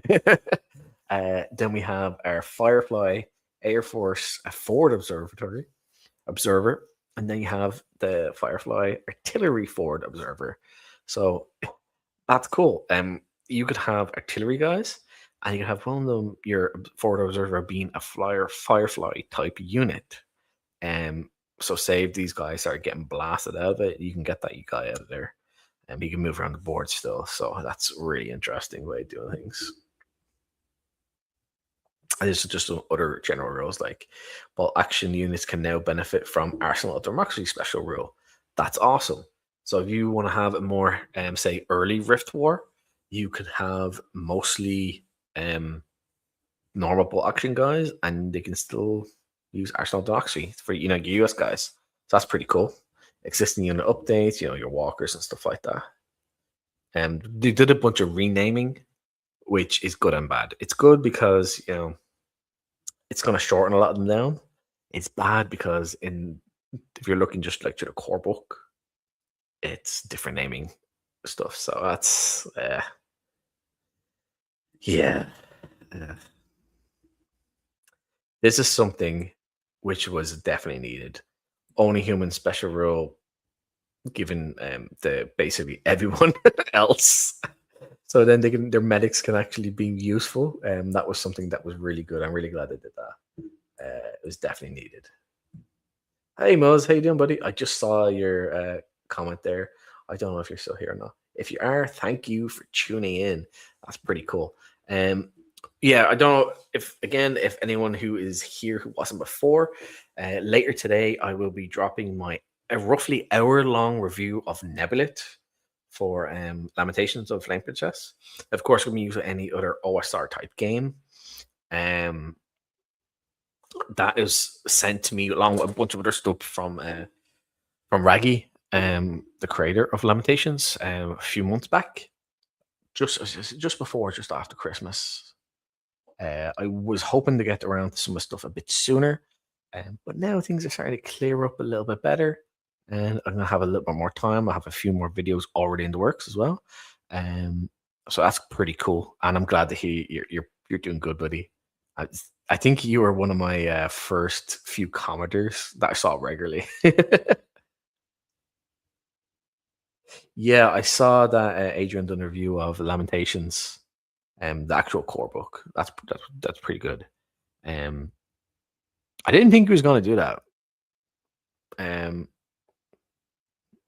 Then we have our Firefly Air Force Forward Observer, and then you have the Firefly Artillery Forward Observer. So that's cool. You could have artillery guys, and you could have one of them, your Forward Observer, being a Firefly type unit. So say if these guys start getting blasted out of it, you can get that guy out of there, and you can move around the board still. So that's a really interesting way of doing things. And this is just other general rules, like, well, action units can now benefit from Arsenal of Democracy special rule. That's awesome. So if you want to have a more, say, early Rift War, you could have mostly normal action guys, and they can still use Arsenal of Democracy for your US guys. So that's pretty cool. Existing unit updates, your walkers and stuff like that. They did a bunch of renaming, which is good and bad. It's good because it's going to shorten a lot of them down. It's bad because if you're looking just like to the core book, it's different naming stuff. So that's yeah. This is something which was definitely needed. Only human special rule given the basically everyone else. So then their medics can actually be useful. That was something that was really good. I'm really glad they did that. It was definitely needed. Hey Moz, how you doing, buddy? I just saw your comment there. I don't know if you're still here or not. If you are, thank you for tuning in. That's pretty cool. Yeah, I don't know if anyone who is here who wasn't before, later today I will be dropping my roughly hour-long review of Nebulit for Lamentations of Flame Princess. Of course, we can use any other OSR type game. That is sent to me along with a bunch of other stuff from Raggy, the creator of Lamentations, a few months back, just after Christmas. I was hoping to get around to some of the stuff a bit sooner, but now things are starting to clear up a little bit better. And I'm gonna have a little bit more time. I have a few more videos already in the works as well, so that's pretty cool. And I'm glad to hear you're doing good, buddy. I think you were one of my first few commenters that I saw regularly. Yeah, I saw that Adrian done a review of Lamentations, the actual core book. That's pretty good. I didn't think he was going to do that.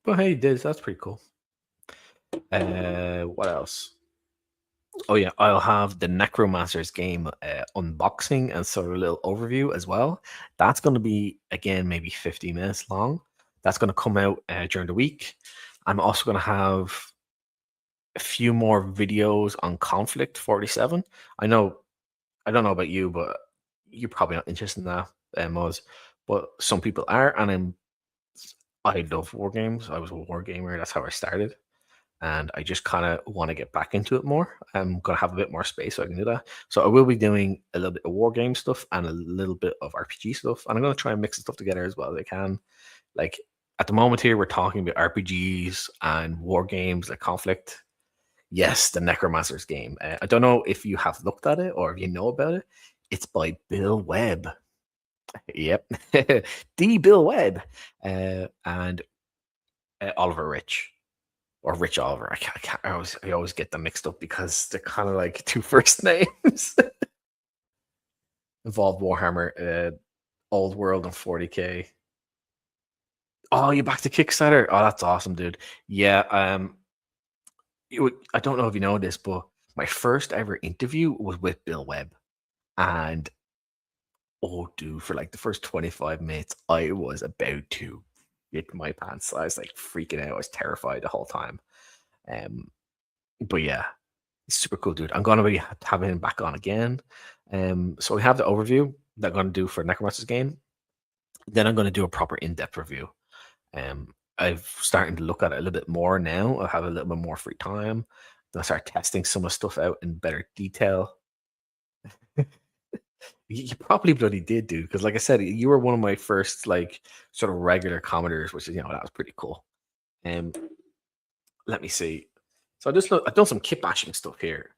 But hey, he did. That's pretty cool. What else? Oh yeah, I'll have the Necromancer's game unboxing and sort of a little overview as well. That's going to be, again, maybe 50 minutes long. That's going to come out during the week. I'm also going to have a few more videos on Konfilkt 47. I don't know about you, but you're probably not interested in that, Moz. But some people are, and I love war games. I was a war gamer. That's how I started. And I just kind of want to get back into it more. I'm gonna have a bit more space so I can do that. So I will be doing a little bit of war game stuff and a little bit of RPG stuff, and I'm gonna try and mix the stuff together as well as I can. Like at the moment here, we're talking about RPGs and war games like Conflict. Yes, the Necromancer's game. I don't know if you have looked at it or if you know about it. It's by Bill Webb. Yep, the Bill Webb and Oliver Rich. Or Rich Oliver. I always get them mixed up because they're kind of like two first names. Involved Warhammer, Old World, and 40K. Oh, you back to Kickstarter? Oh, that's awesome, dude. Yeah. I don't know if you know this, but my first ever interview was with Bill Webb, and oh, dude, for like the first 25 minutes, I was about to get my pants. I was like freaking out. I was terrified the whole time. Um, but yeah, super cool, dude. I'm gonna be having him back on again. So we have the overview that I'm gonna do for Necromancer's game. Then I'm gonna do a proper in-depth review. I've starting to look at it a little bit more now. I have a little bit more free time. Then I start testing some of the stuff out in better detail. You probably bloody did, dude, because like I said, you were one of my first like sort of regular commenters, which is that was pretty cool. Let me see. So I've done some kit bashing stuff here.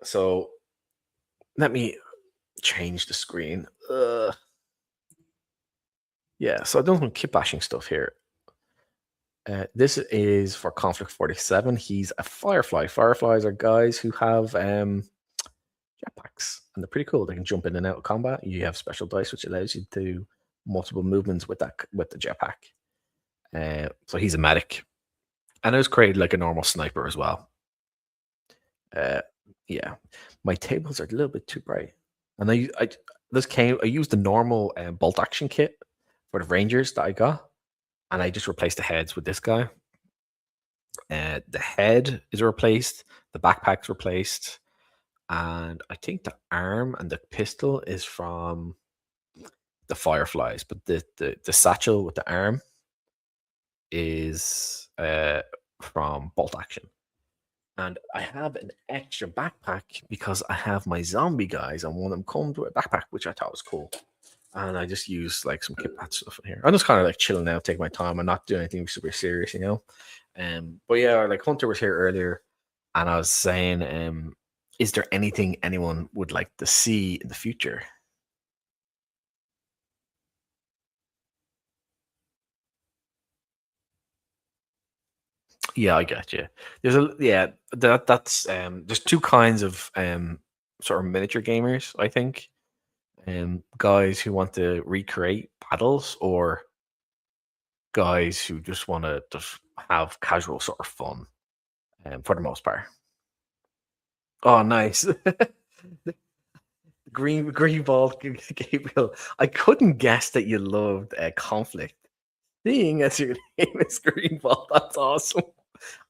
So let me change the screen. Yeah, so I've done some kit bashing stuff here. This is for Konflikt 47. He's a Firefly. Fireflies are guys who have jetpacks, and they're pretty cool. They can jump in and out of combat. You have special dice, which allows you to do multiple movements with the jetpack. So he's a medic, and it was created like a normal sniper as well. Yeah, my tables are a little bit too bright, and I used the normal bolt action kit for the Rangers that I got, and I just replaced the heads with this guy. The head is replaced, the backpack's replaced, and I think the arm and the pistol is from the Fireflies, but the satchel with the arm is from Bolt Action. And I have an extra backpack because I have my zombie guys, and one of them comes with a backpack, which I thought was cool. And I just use like some kit pat stuff in here. I'm just kind of like chilling out, taking my time. I'm not doing anything super serious, But yeah, like Hunter was here earlier, and I was saying, is there anything anyone would like to see in the future? Yeah, I get you. That's there's two kinds of sort of miniature gamers, I think. Guys who want to recreate battles, or guys who just want to just have casual sort of fun, for the most part. Oh, nice. Green ball, Gabriel. I couldn't guess that you loved Conflict. Seeing as your name is Green Ball, that's awesome.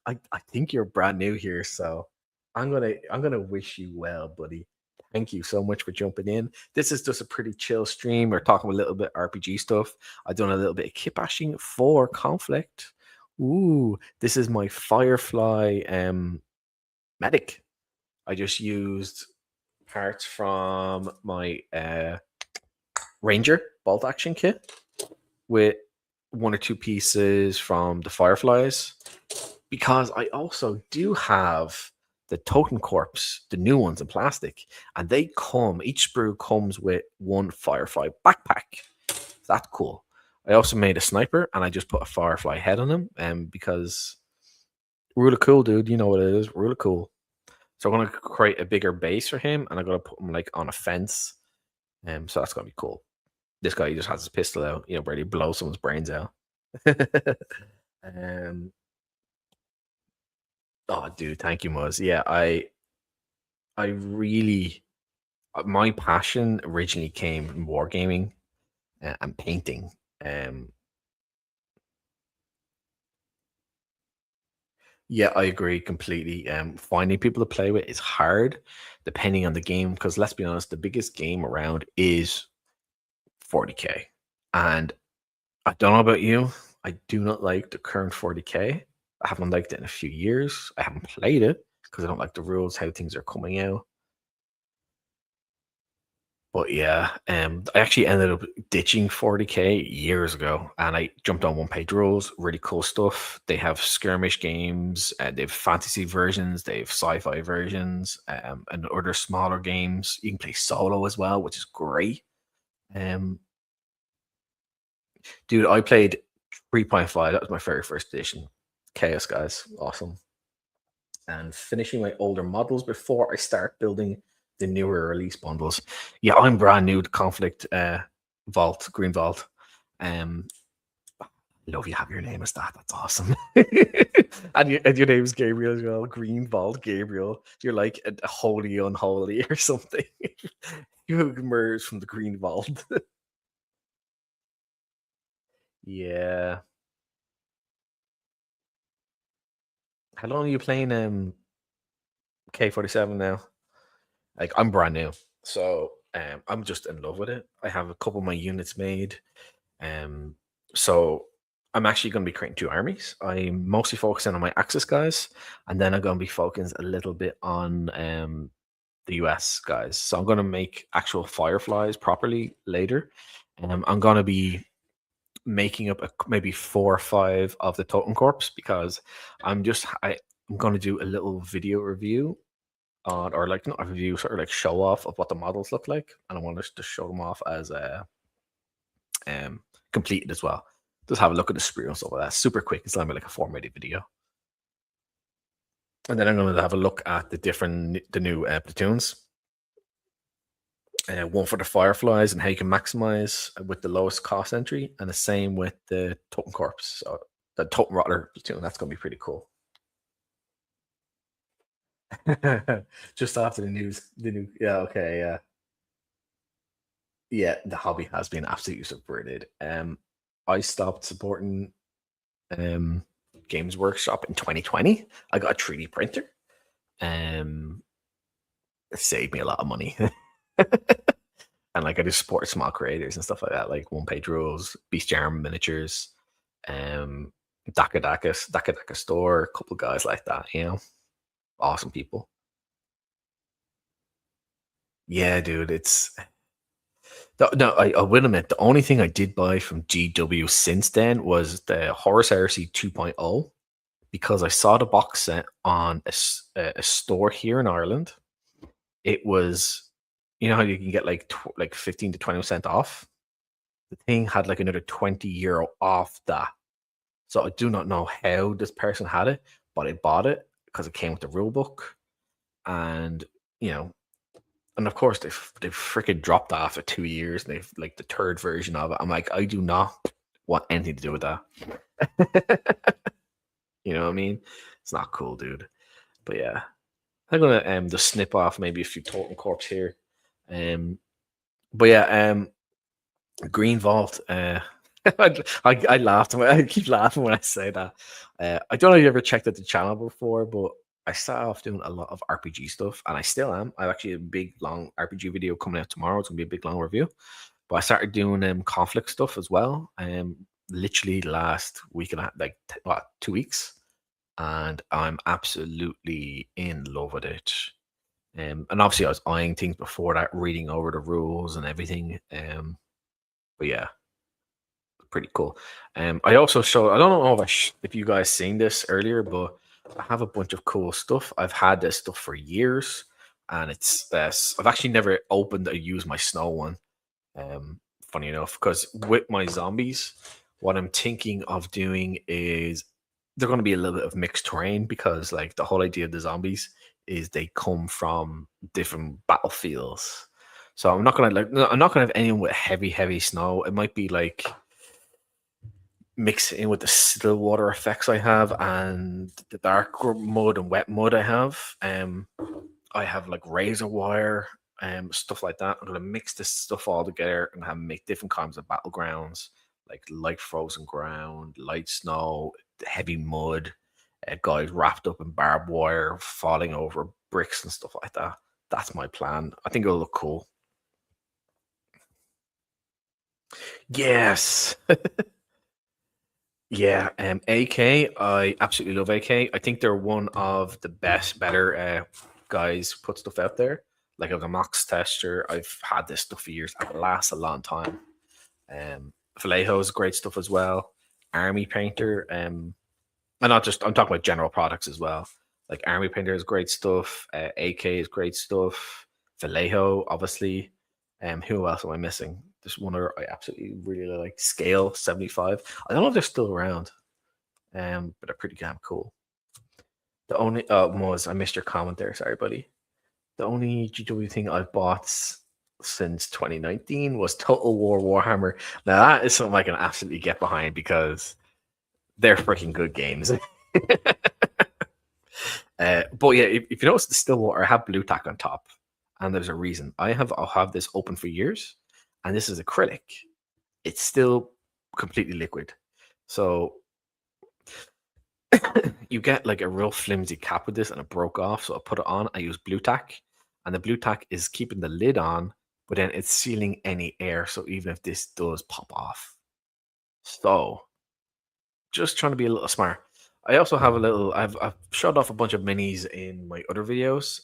I think you're brand new here, so I'm gonna wish you well, buddy. Thank you so much for jumping in. This is just a pretty chill stream. We're talking a little bit RPG stuff. I've done a little bit of kit bashing for Conflict. Ooh, this is my Firefly medic. I just used parts from my Ranger bolt action kit with one or two pieces from the Fireflies, because I also do have the Totem Corpse, the new ones in plastic, and each sprue comes with one Firefly backpack. That's cool. I also made a sniper, and I just put a Firefly head on him, because really cool, dude. You know what it is, really cool. So I'm gonna create a bigger base for him, and I'm gonna put him like on a fence. So that's gonna be cool. This guy just has his pistol out, ready to blow someone's brains out. um, oh, dude, thank you, Muzz. Yeah, I really, my passion originally came from wargaming and painting. Yeah, I agree completely. Finding people to play with is hard, depending on the game. Because let's be honest, the biggest game around is 40K, and I don't know about you. I do not like the current 40k. I haven't liked it in a few years. I haven't played it because I don't like the rules, how things are coming out. But yeah, I actually ended up ditching 40k years ago, and I jumped on one page rules. Really cool stuff. They have skirmish games, they have fantasy versions, they have sci-fi versions, and other smaller games. You can play solo as well, which is great. Um, Dude, I played 3.5. That was my very first edition. Chaos, guys, awesome. And finishing my older models before I start building the newer release bundles. Yeah, I'm brand new to Conflict Vault, Green Vault. Um, love you have your name as that. That's awesome. And your name is Gabriel as well. Green Vault, Gabriel. You're like a holy unholy or something. You emerged from the Green Vault. Yeah. How long are you playing K47 now? Like I'm brand new, so I'm just in love with it. I have a couple of my units made, um, so I'm actually going to be creating two armies. I'm mostly focusing on my Axis guys, and then I'm going to be focusing a little bit on the US guys. So I'm going to make actual Fireflies properly later. I'm going to be making up maybe 4 or 5 of the Totem Corps because I'm going to do a little video review on, or like not a review, sort of like show off of what the models look like, and I want us to show them off as completed as well. Just have a look at the sprue and stuff like that. Super quick. It's only like a 4 minute video, and then I'm going to have a look at the new platoons. One for the Fireflies and how you can maximize with the lowest cost entry, and the same with the Totem Corps. So the Totem Rottler platoon, that's going to be pretty cool. Just after the new, yeah, okay, yeah. Yeah, the hobby has been absolutely subverted. I stopped supporting um Games Workshop in 2020. I got a 3D printer. Um, it saved me a lot of money. And like I just support small creators and stuff like that, like One Page Rules, Beast Arm Miniatures, um, Daka Daka Store, a couple guys like that, awesome people. Yeah, dude, no, I will admit the only thing I did buy from GW since then was the Horus Heresy 2.0 because I saw the box set on a store here in Ireland. It was, you know how you can get like 15 to 20% off. The thing had like another €20 off that. So I do not know how this person had it, but I bought it because it came with the rule book, and you know, and of course they freaking dropped that after 2 years, and they've like the third version of it. I'm like, I do not want anything to do with that. You know what I mean? It's not cool, dude. But yeah, I'm gonna just snip off maybe a few Totem Corps here. Um, but yeah, Green Vault. I laughed. I keep laughing when I say that. I don't know if you ever checked out the channel before, but I started off doing a lot of RPG stuff, and I still am. I have actually a big long RPG video coming out tomorrow. It's gonna be a big long review. But I started doing conflict stuff as well. Literally last week and like 2 weeks, and I'm absolutely in love with it. And obviously I was eyeing things before that, reading over the rules and everything. But yeah, pretty cool. I also show. I don't know if if you guys seen this earlier, but I have a bunch of cool stuff. I've had this stuff for years, and it's this. I've actually never opened or used my snow one. Funny enough, because with my zombies, what I'm thinking of doing is they're going to be a little bit of mixed terrain because, like, the whole idea of the zombies is they come from different battlefields. So I'm not gonna I'm not gonna have anyone with heavy snow. It might be like mix it in with the still water effects I have and the dark mud and wet mud I have. I have like razor wire stuff like that. I'm gonna mix this stuff all together and have make different kinds of battlegrounds, like light frozen ground, light snow, heavy mud, guys wrapped up in barbed wire, falling over bricks and stuff like that. That's my plan. I think it'll look cool. Yes. Yeah, AK. I absolutely love AK. I think they're one of the better guys put stuff out there. Like I've a Mox tester. I've had this stuff for years. And it lasts a long time. Vallejo is great stuff as well. Army Painter. And not just I'm talking about general products as well. Like Army Painter is great stuff. AK is great stuff. Vallejo, obviously. Who else am I missing? There's one other I absolutely really like. Scale 75. I don't know if they're still around. But they're pretty damn cool. The only Moz, I missed your comment there. Sorry, buddy. The only GW thing I've bought since 2019 was Total War Warhammer. Now that is something I can absolutely get behind because they're freaking good games. But yeah, if you notice the Stillwater, I have blue tack on top, and there's a reason. I'll have this open for years, and this is acrylic. It's still completely liquid, so you get like a real flimsy cap with this, and it broke off. So I put it on. I use blue tack, and the blue tack is keeping the lid on, but then it's sealing any air. So even if this does pop off, so just trying to be a little smart. I also have a little. I've shot off a bunch of minis in my other videos.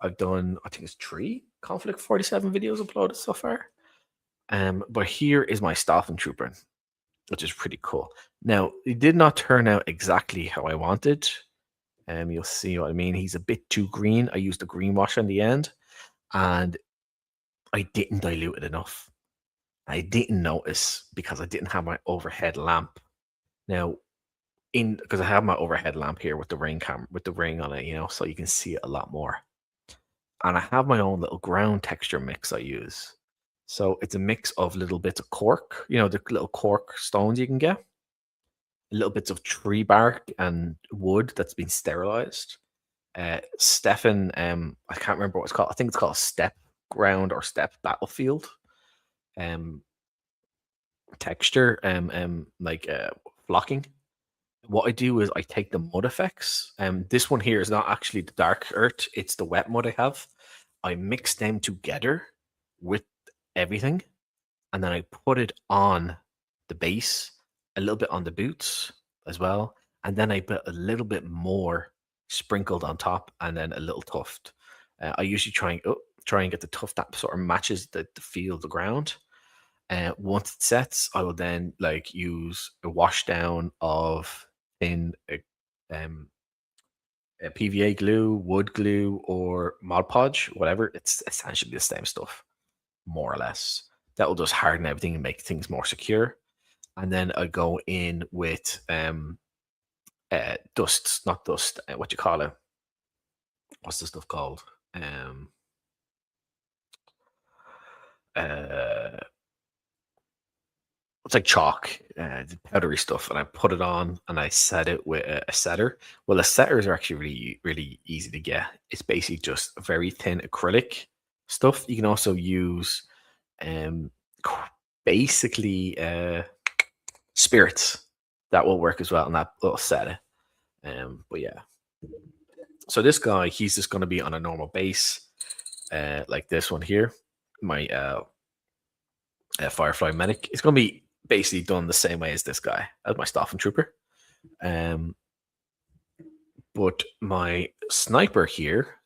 I've done I think it's 3 Konflikt 47 videos uploaded so far. But here is my Staffen Trooper, which is pretty cool. Now it did not turn out exactly how I wanted. You'll see what I mean. He's a bit too green. I used the green wash in the end, and I didn't dilute it enough. I didn't notice because I didn't have my overhead lamp. Now in because I have my overhead lamp here with the ring cam with the ring on it, so you can see it a lot more. And I have my own little ground texture mix I use. So it's a mix of little bits of cork, the little cork stones you can get, little bits of tree bark and wood that's been sterilized. Stefan, I can't remember what it's called. I think it's called step ground or step battlefield. Um, Texture, like flocking. What I do is I take the mud effects. This one here is not actually the dark earth, it's the wet mud I have. I mix them together with everything, and then I put it on the base, a little bit on the boots as well, and then I put a little bit more sprinkled on top, and then a little tuft. I usually try and get the tuft that sort of matches the feel of the ground. Once it sets, I will then like use a wash down of in um, a PVA glue, wood glue, or Mod Podge, whatever. It's essentially the same stuff, more or less. That will just harden everything and make things more secure. And then I go in with dust, not dust. What you call it? What's the stuff called? Uh, it's like chalk, the powdery stuff, and I put it on and I set it with a setter. Well, the setters are actually really, really easy to get. It's basically just very thin acrylic stuff. You can also use um, basically spirits that will work as well on that little setter. But yeah, so this guy, he's just going to be on a normal base, like this one here. My Firefly medic. It's going to be basically done the same way as this guy, as my Staffen Trooper. But my sniper here,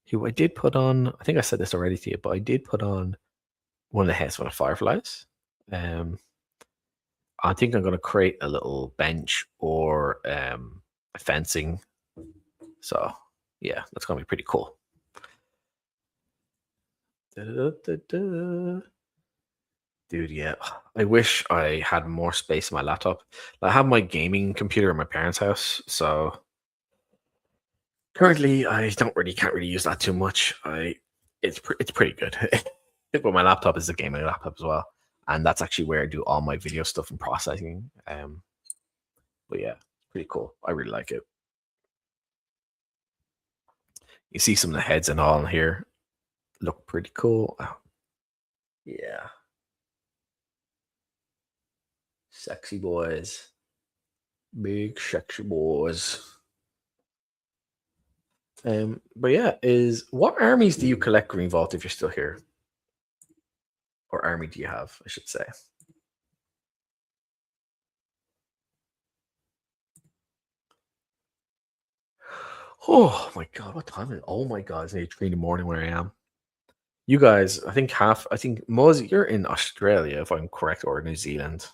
who I did put on, I think I said this already to you, but I did put on one of the heads for the Fireflies. I think I'm going to create a little bench or a fencing. So yeah, that's going to be pretty cool. Dude, yeah. I wish I had more space in my laptop. I have my gaming computer in my parents' house, so currently I can't really use that too much. It's pretty good. But my laptop is a gaming laptop as well, and that's actually where I do all my video stuff and processing. But yeah, pretty cool. I really like it. You see some of the heads and all in here look pretty cool. Yeah. Sexy boys. Big sexy boys. But yeah, what armies do you collect, Green Vault, if you're still here? Or army do you have, I should say? Oh my god, what time is it? Oh my god, it's nearly 3 in the morning where I am. You guys, I think Muzz, you're in Australia, if I'm correct, or New Zealand.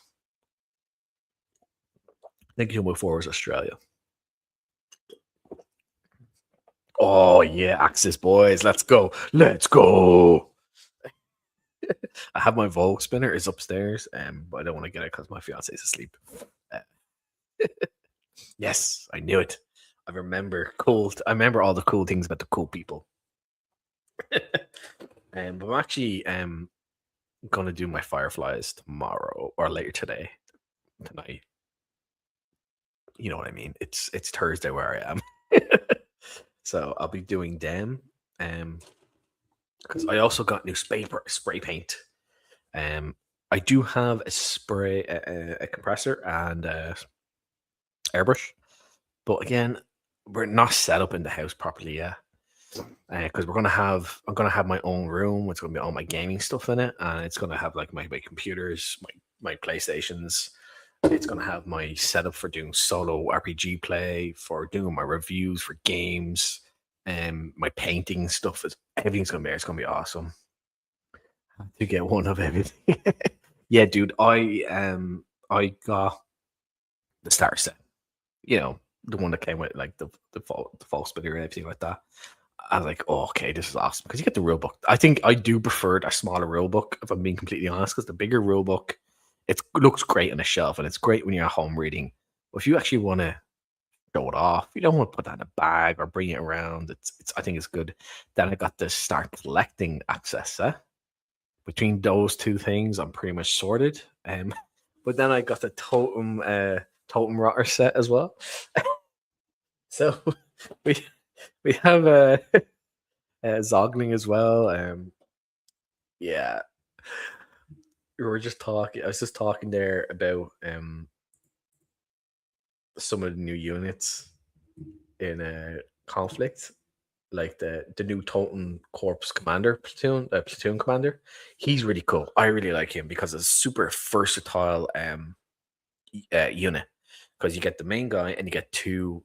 I think you'll move forward Australia. Oh yeah, Axis boys, let's go. Let's go. I have my Vogue spinner is upstairs, but I don't want to get it because my fiance is asleep. Uh, yes, I knew it. I remember all the cool things about the cool people. But I'm actually gonna do my fireflies tomorrow or later tonight. You know what I mean? It's Thursday where I am. So I'll be doing them. Because I also got new spray paint. I do have a compressor and airbrush, but again, we're not set up in the house properly yet. Because I'm gonna have my own room. It's gonna be all my gaming stuff in it, and it's gonna have like my computers, my PlayStations. It's gonna have my setup for doing solo RPG play, for doing my reviews for games, and my painting stuff. Everything's gonna be there. It's gonna be awesome. Have to get one of everything. Yeah, dude. I got the starter set. You know, the one that came with like the false spinner and everything like that. I was like, oh, okay, this is awesome because you get the rule book. I think I do prefer a smaller rule book, if I'm being completely honest, because the bigger rule book, it looks great on a shelf and it's great when you're at home reading. But if you actually want to show it off, you don't want to put that in a bag or bring it around. It's I think it's good. Then I got to start collecting access. Between those two things, I'm pretty much sorted. But then I got the totem rotter set as well. So we we have Zogling as well. Yeah, we were just talking. I was just talking there about some of the new units in conflict, like the new Totem Corps commander platoon commander. He's really cool. I really like him because it's super versatile unit. Because you get the main guy and you get two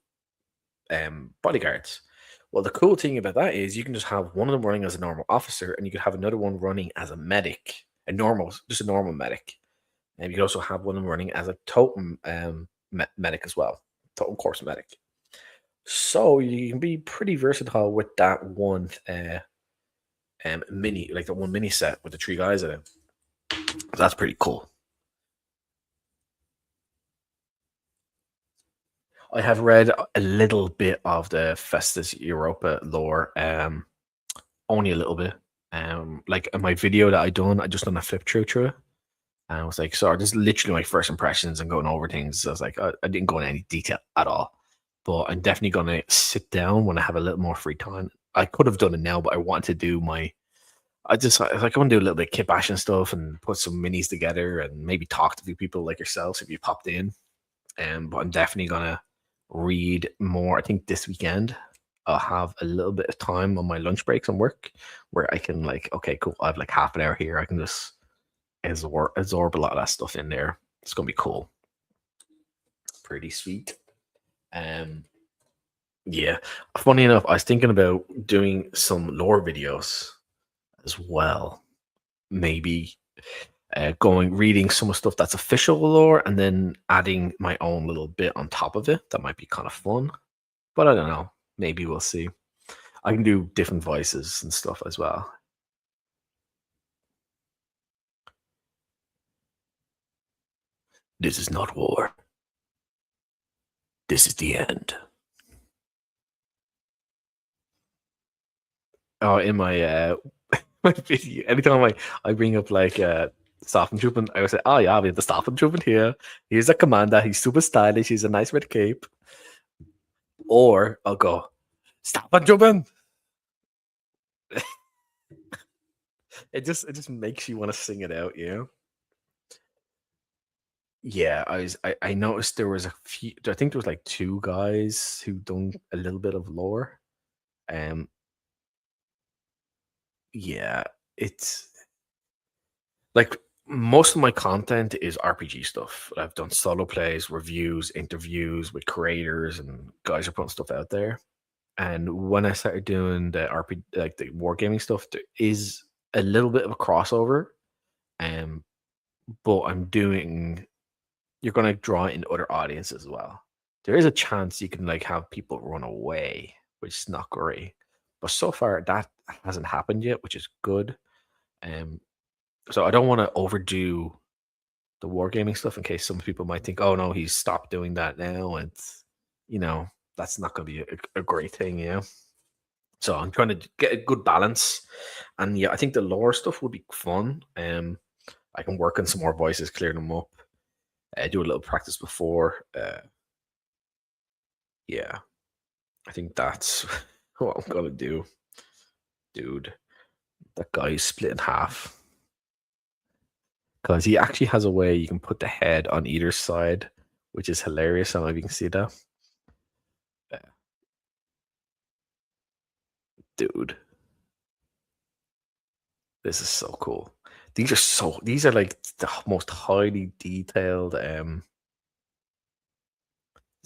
bodyguards. Well, the cool thing about that is you can just have one of them running as a normal officer, and you could have another one running as a medic, just a normal medic. And you can also have one of them running as a totem medic as well, totem corpse medic. So you can be pretty versatile with that one like the one mini set with the three guys in it. That's pretty cool. I have read a little bit of the Festus Europa lore, only a little bit. Like in my video that I just done a flip through it. And I was like, sorry, this is literally my first impressions and going over things. So I was like, I didn't go into any detail at all. But I'm definitely gonna sit down when I have a little more free time. I could have done it now, but I want to do I want to do a little bit of kit bashing stuff and put some minis together and maybe talk to a few people like yourselves if you popped in. But I'm definitely gonna read more. I think this weekend I'll have a little bit of time on my lunch breaks and work where I can like, okay, cool. I have like half an hour here. I can just absorb a lot of that stuff in there. It's gonna be cool. Pretty sweet. Yeah. Funny enough, I was thinking about doing some lore videos as well. Maybe going reading some of stuff that's official lore and then adding my own little bit on top of it. That might be kind of fun. But I don't know. Maybe we'll see. I can do different voices and stuff as well. This is not war. This is the end. Oh, in my my video, anytime I bring up like Stormtrooping, I would say, oh yeah, we have the Stormtrooping here. He's a commander. He's super stylish. He's a nice red cape. Or I'll go, Stormtrooping. It just makes you want to sing it out, you know? Yeah, I noticed there was a few. I think there was like two guys who done a little bit of lore. Um, yeah, it's like most of my content is RPG stuff. I've done solo plays, reviews, interviews with creators, and guys are putting stuff out there. And when I started doing the RP, like the wargaming stuff, there is a little bit of a crossover. Um, but I'm doing you're gonna draw in other audiences as well. There is a chance you can like have people run away, which is not great. But so far that hasn't happened yet, which is good. Um, so I don't want to overdo the wargaming stuff in case some people might think, oh no, he's stopped doing that now, and you know that's not going to be a great thing, you know. So I'm trying to get a good balance, and yeah, I think the lore stuff would be fun. I can work on some more voices, clear them up, do a little practice before. Yeah, I think that's what I'm gonna do, dude. That guy is split in half because he actually has a way you can put the head on either side, which is hilarious. I don't know if you can see that, uh, dude. This is so cool. These are like the most highly detailed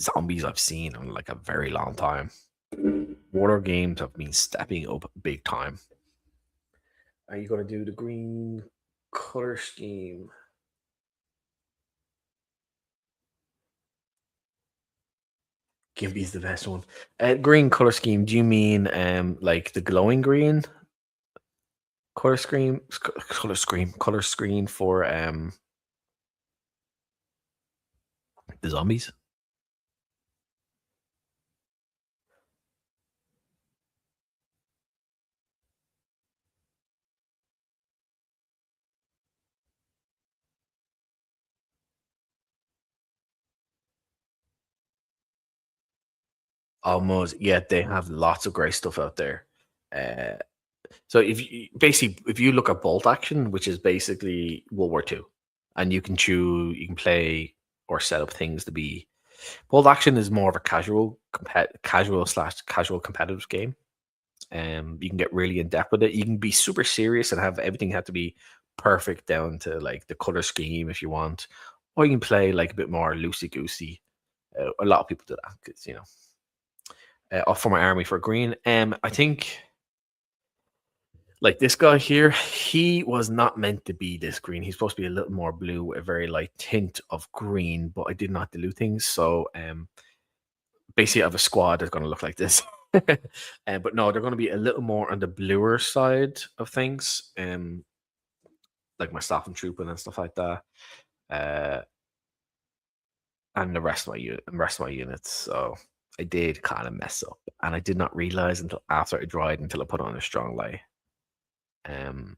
zombies I've seen in like a very long time. Warlord games have been stepping up big time. Are you gonna do the green color scheme? Gimpy's the best one. Green color scheme. Do you mean like the glowing green color screen for the zombies? Almost, yeah. They have lots of great stuff out there. Uh, So if you look at bolt action, which is basically World War II, and you can play or set up things to be bolt action is more of a casual competitive game. You can get really in depth with it. You can be super serious and have everything have to be perfect down to like the color scheme if you want, or you can play like a bit more loosey goosey. A lot of people do that because off for my army for green. I think like this guy here, he was not meant to be this green. He's supposed to be a little more blue, a very light tint of green, but I did not dilute things. So basically I have a squad that's gonna look like this. But no, they're gonna be a little more on the bluer side of things. Like my staff and trooping and stuff like that. Uh and the rest of my units. So I did kind of mess up. And I did not realize until after I dried until I put on a strong light. Um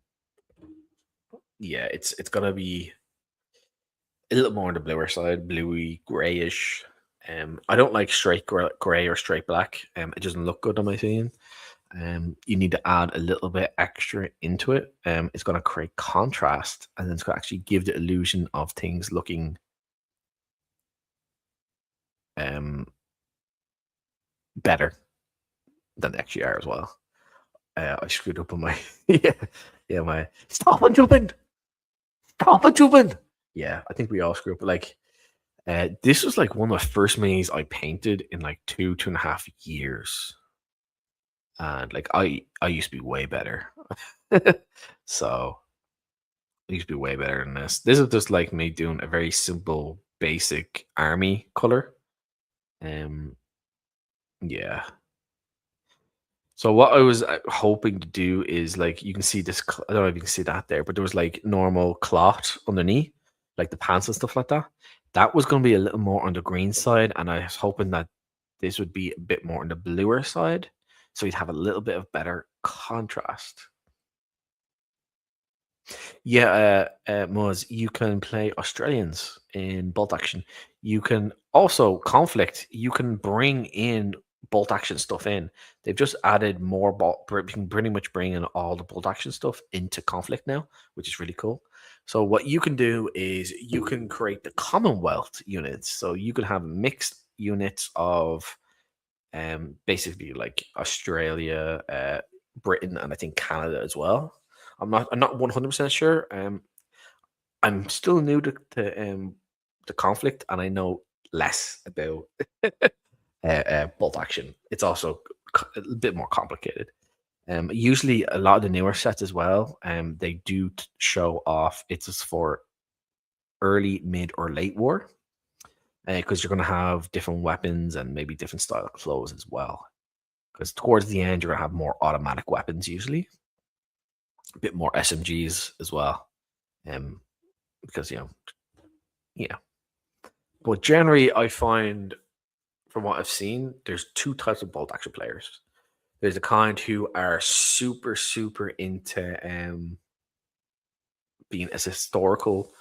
yeah, it's gonna be a little more on the bluer side, bluey, grayish. I don't like straight gray or straight black. It doesn't look good on my skin. You need to add a little bit extra into it. It's going to create contrast, and then it's going to actually give the illusion of things looking um better than they actually are as well. I screwed up on my yeah, yeah, my stop and jumping, stop and jumping. Yeah, I think we all screw up. Like this was like one of the first minis I painted in like 2.5 years, and like I used to be way better. So I used to be way better than this. This is just like me doing a very simple, basic army color. Um, yeah. So what I was hoping to do is like you can see this. I don't know if you can see that there, but there was like normal cloth underneath, like the pants and stuff like that. That was going to be a little more on the green side, and I was hoping that this would be a bit more on the bluer side, so you'd have a little bit of better contrast. Yeah, Muzz, you can play Australians in bolt action. You can also conflict. You can bring in bolt action stuff in. They've just added more You can pretty much bring in all the bolt action stuff into conflict now, which is really cool. So what you can do is you can create the Commonwealth units. So you can have mixed units of basically like Australia, Britain, and I think Canada as well. I'm not 100% sure. I'm still new to conflict, and I know less about bolt action. It's also a bit more complicated. Usually, a lot of the newer sets as well, they do show off. It's just for early, mid, or late war, because you're going to have different weapons and maybe different style of clothes as well. Because towards the end, you're going to have more automatic weapons usually, a bit more SMGs as well. Because yeah. But generally, I find from what I've seen, there's two types of bolt action players. There's the kind who are super, super into being as historical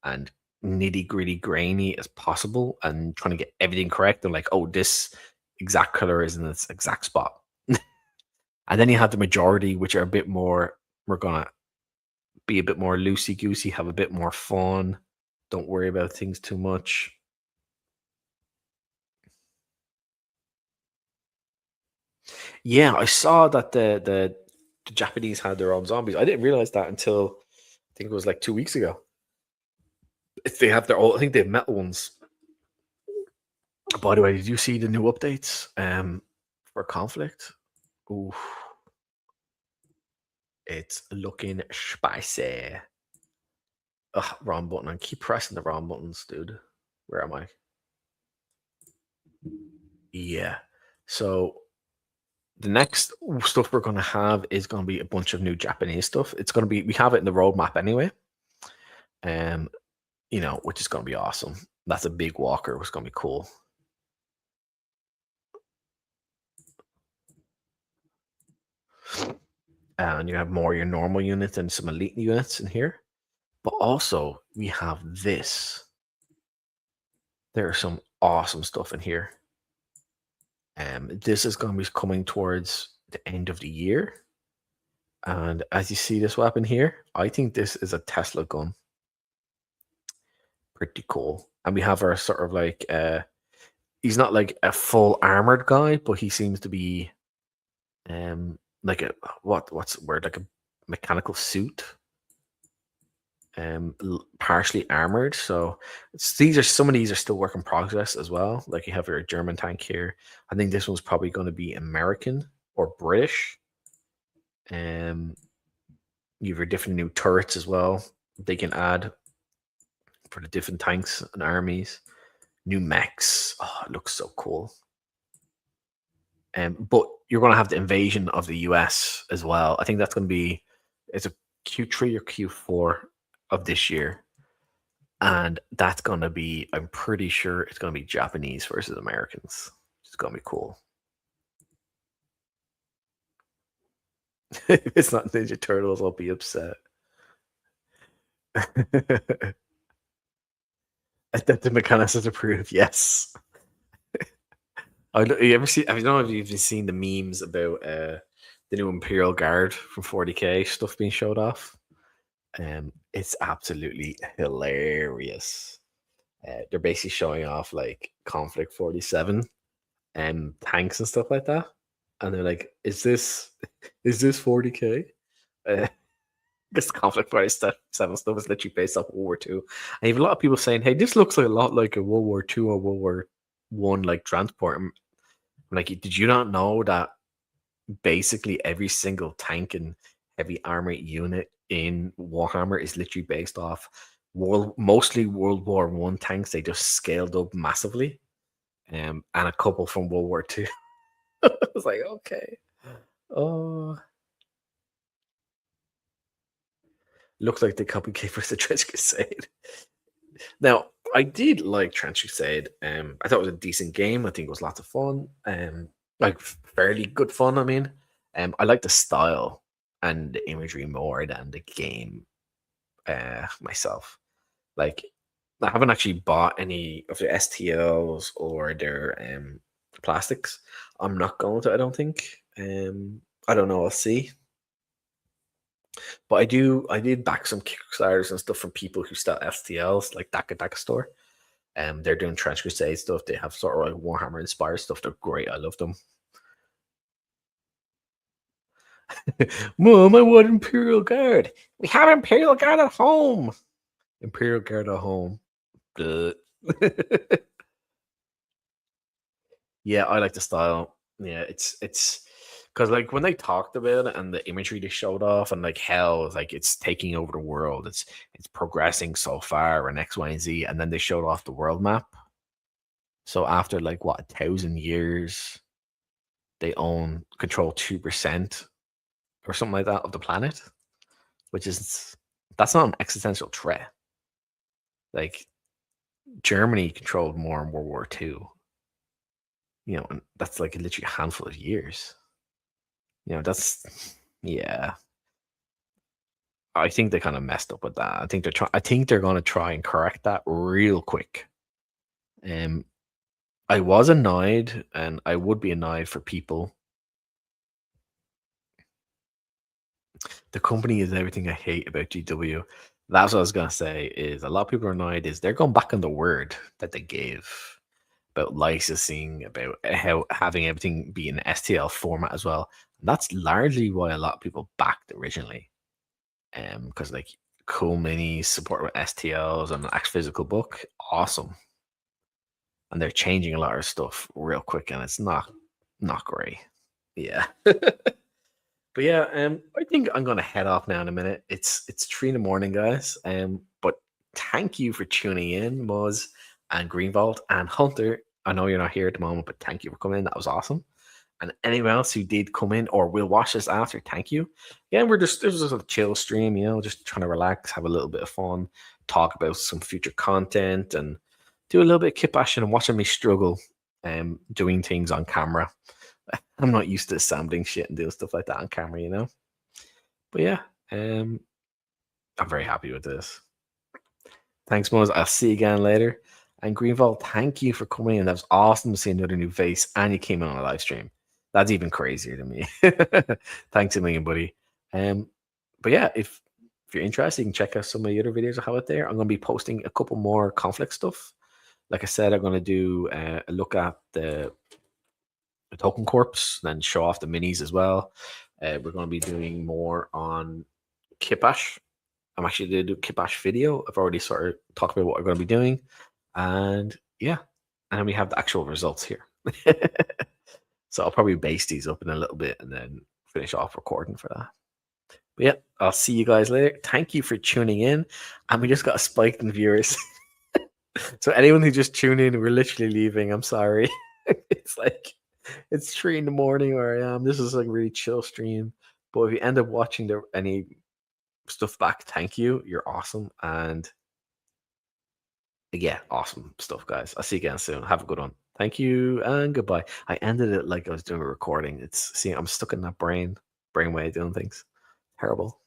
and nitty gritty grainy as possible and trying to get everything correct. And like, oh, this exact color is in its exact spot. And then you have the majority, which are a bit more, we're going to be a bit more loosey goosey, have a bit more fun. Don't worry about things too much. Yeah, I saw that the Japanese had their own zombies. I didn't realize that until I think it was like 2 weeks ago. They have their own. I think they have metal ones. By the way, did you see the new updates for Conflict? Ooh, it's looking spicy. Ugh, wrong button. I keep pressing the wrong buttons, dude. Where am I? Yeah. So the next stuff we're going to have is going to be a bunch of new Japanese stuff. It's going to be, we have it in the roadmap anyway. Which is going to be awesome. That's a big walker. It's going to be cool. And you have more your normal units and some elite units in here. But also, we have this. There's some awesome stuff in here. This is going to be coming towards the end of the year. And as you see this weapon here, I think this is a Tesla gun. Pretty cool. And we have our sort of like, he's not like a full armored guy, but he seems to be like a, what's the word? Like a mechanical suit. Partially armored. So some of these are still work in progress as well. Like you have your German tank here. I think this one's probably going to be American or British. You have your different new turrets as well. They can add for the different tanks and armies. New mechs. Oh, it looks so cool. But you're going to have the invasion of the US as well. I think that's going to be, it's a Q3 or Q4 of this year. And that's going to be, I'm pretty sure it's going to be Japanese versus Americans. It's going to be cool. If it's not Ninja Turtles, I'll be upset. That the mechanics is approved, yes. You ever see? I don't know if you've seen the memes about the new Imperial Guard from 40K stuff being showed off. It's absolutely hilarious. They're basically showing off like Conflict 47 and tanks and stuff like that, and they're like, "Is this 40K?" This Conflict 47 stuff is literally based off World War II, and you have a lot of people saying, "Hey, this looks like a lot like a World War II or World War One like transport." I'm like, did you not know that basically every single tank and heavy armor unit in Warhammer is literally based off mostly World War One tanks? They just scaled up massively, and a couple from World War Two. I was like, okay, oh, looks like the copycat for the Trench Crusade. Now, I did like Trench Crusade. I thought it was a decent game. I think it was lots of fun. Like fairly good fun. I mean, I like the style and the imagery more than the game myself. Like, I haven't actually bought any of the STLs or their plastics. I'm not going to, I don't think. I don't know, I'll see. But I did back some Kickstarters and stuff from people who sell STLs, like Daka Store. They're doing Trench Crusade stuff. They have sort of like Warhammer inspired stuff. They're great. I love them. Mom, I want Imperial Guard. We have Imperial Guard at home. Imperial Guard at home. Yeah, I like the style. Yeah, it's because like when they talked about it and the imagery they showed off and like how like it's taking over the world, it's progressing so far and X, Y, and Z, and then they showed off the world map. So after like what 1,000 years, they own control 2% or something like that of the planet, which is that's not an existential threat. Like Germany controlled more in World War II, and that's like literally a handful of years. That's yeah. I think they kind of messed up with that. I think they're going to try and correct that real quick. Um, I was annoyed, and I would be annoyed for people. The company is everything I hate about GW. That's what I was gonna say. Is a lot of people are annoyed. Is they're going back on the word that they gave about licensing, about how having everything be in STL format as well. And that's largely why a lot of people backed originally. Because like cool minis support with STLs and an actual physical book, awesome. And they're changing a lot of stuff real quick, and it's not great. Yeah. But yeah, I think I'm gonna head off now in a minute. It's 3 in the morning, guys. But thank you for tuning in, Moz and Greenvault and Hunter. I know you're not here at the moment, but thank you for coming in. That was awesome. And anyone else who did come in or will watch this after, thank you. Yeah, this was just a chill stream, just trying to relax, have a little bit of fun, talk about some future content, and do a little bit of kit bashing and watching me struggle doing things on camera. I'm not used to assembling shit and doing stuff like that on camera. But yeah, I'm very happy with this. Thanks, Mose. I'll see you again later. And Greenville, thank you for coming in. That was awesome to see another new face, and you came in on a live stream. That's even crazier to me. Thanks a million, buddy. But yeah, if you're interested, you can check out some of the other videos I have out there. I'm going to be posting a couple more conflict stuff. Like I said, I'm going to do a look at the token corps, then show off the minis as well. We're going to be doing more on Kipash. I'm actually going to do Kipash video. I've already sort of talked about what we're going to be doing. And yeah, and then we have the actual results here. So I'll probably base these up in a little bit and then finish off recording for that. But yeah, I'll see you guys later. Thank you for tuning in. And we just got a spike in viewers. So anyone who just tuned in, we're literally leaving. I'm sorry. It's 3 in the morning where I am. This is like a really chill stream. But if you end up watching any stuff back, thank you. You're awesome. And yeah, awesome stuff, guys. I'll see you again soon. Have a good one. Thank you and goodbye. I ended it like I was doing a recording. I'm stuck in that brain way of doing things. Terrible.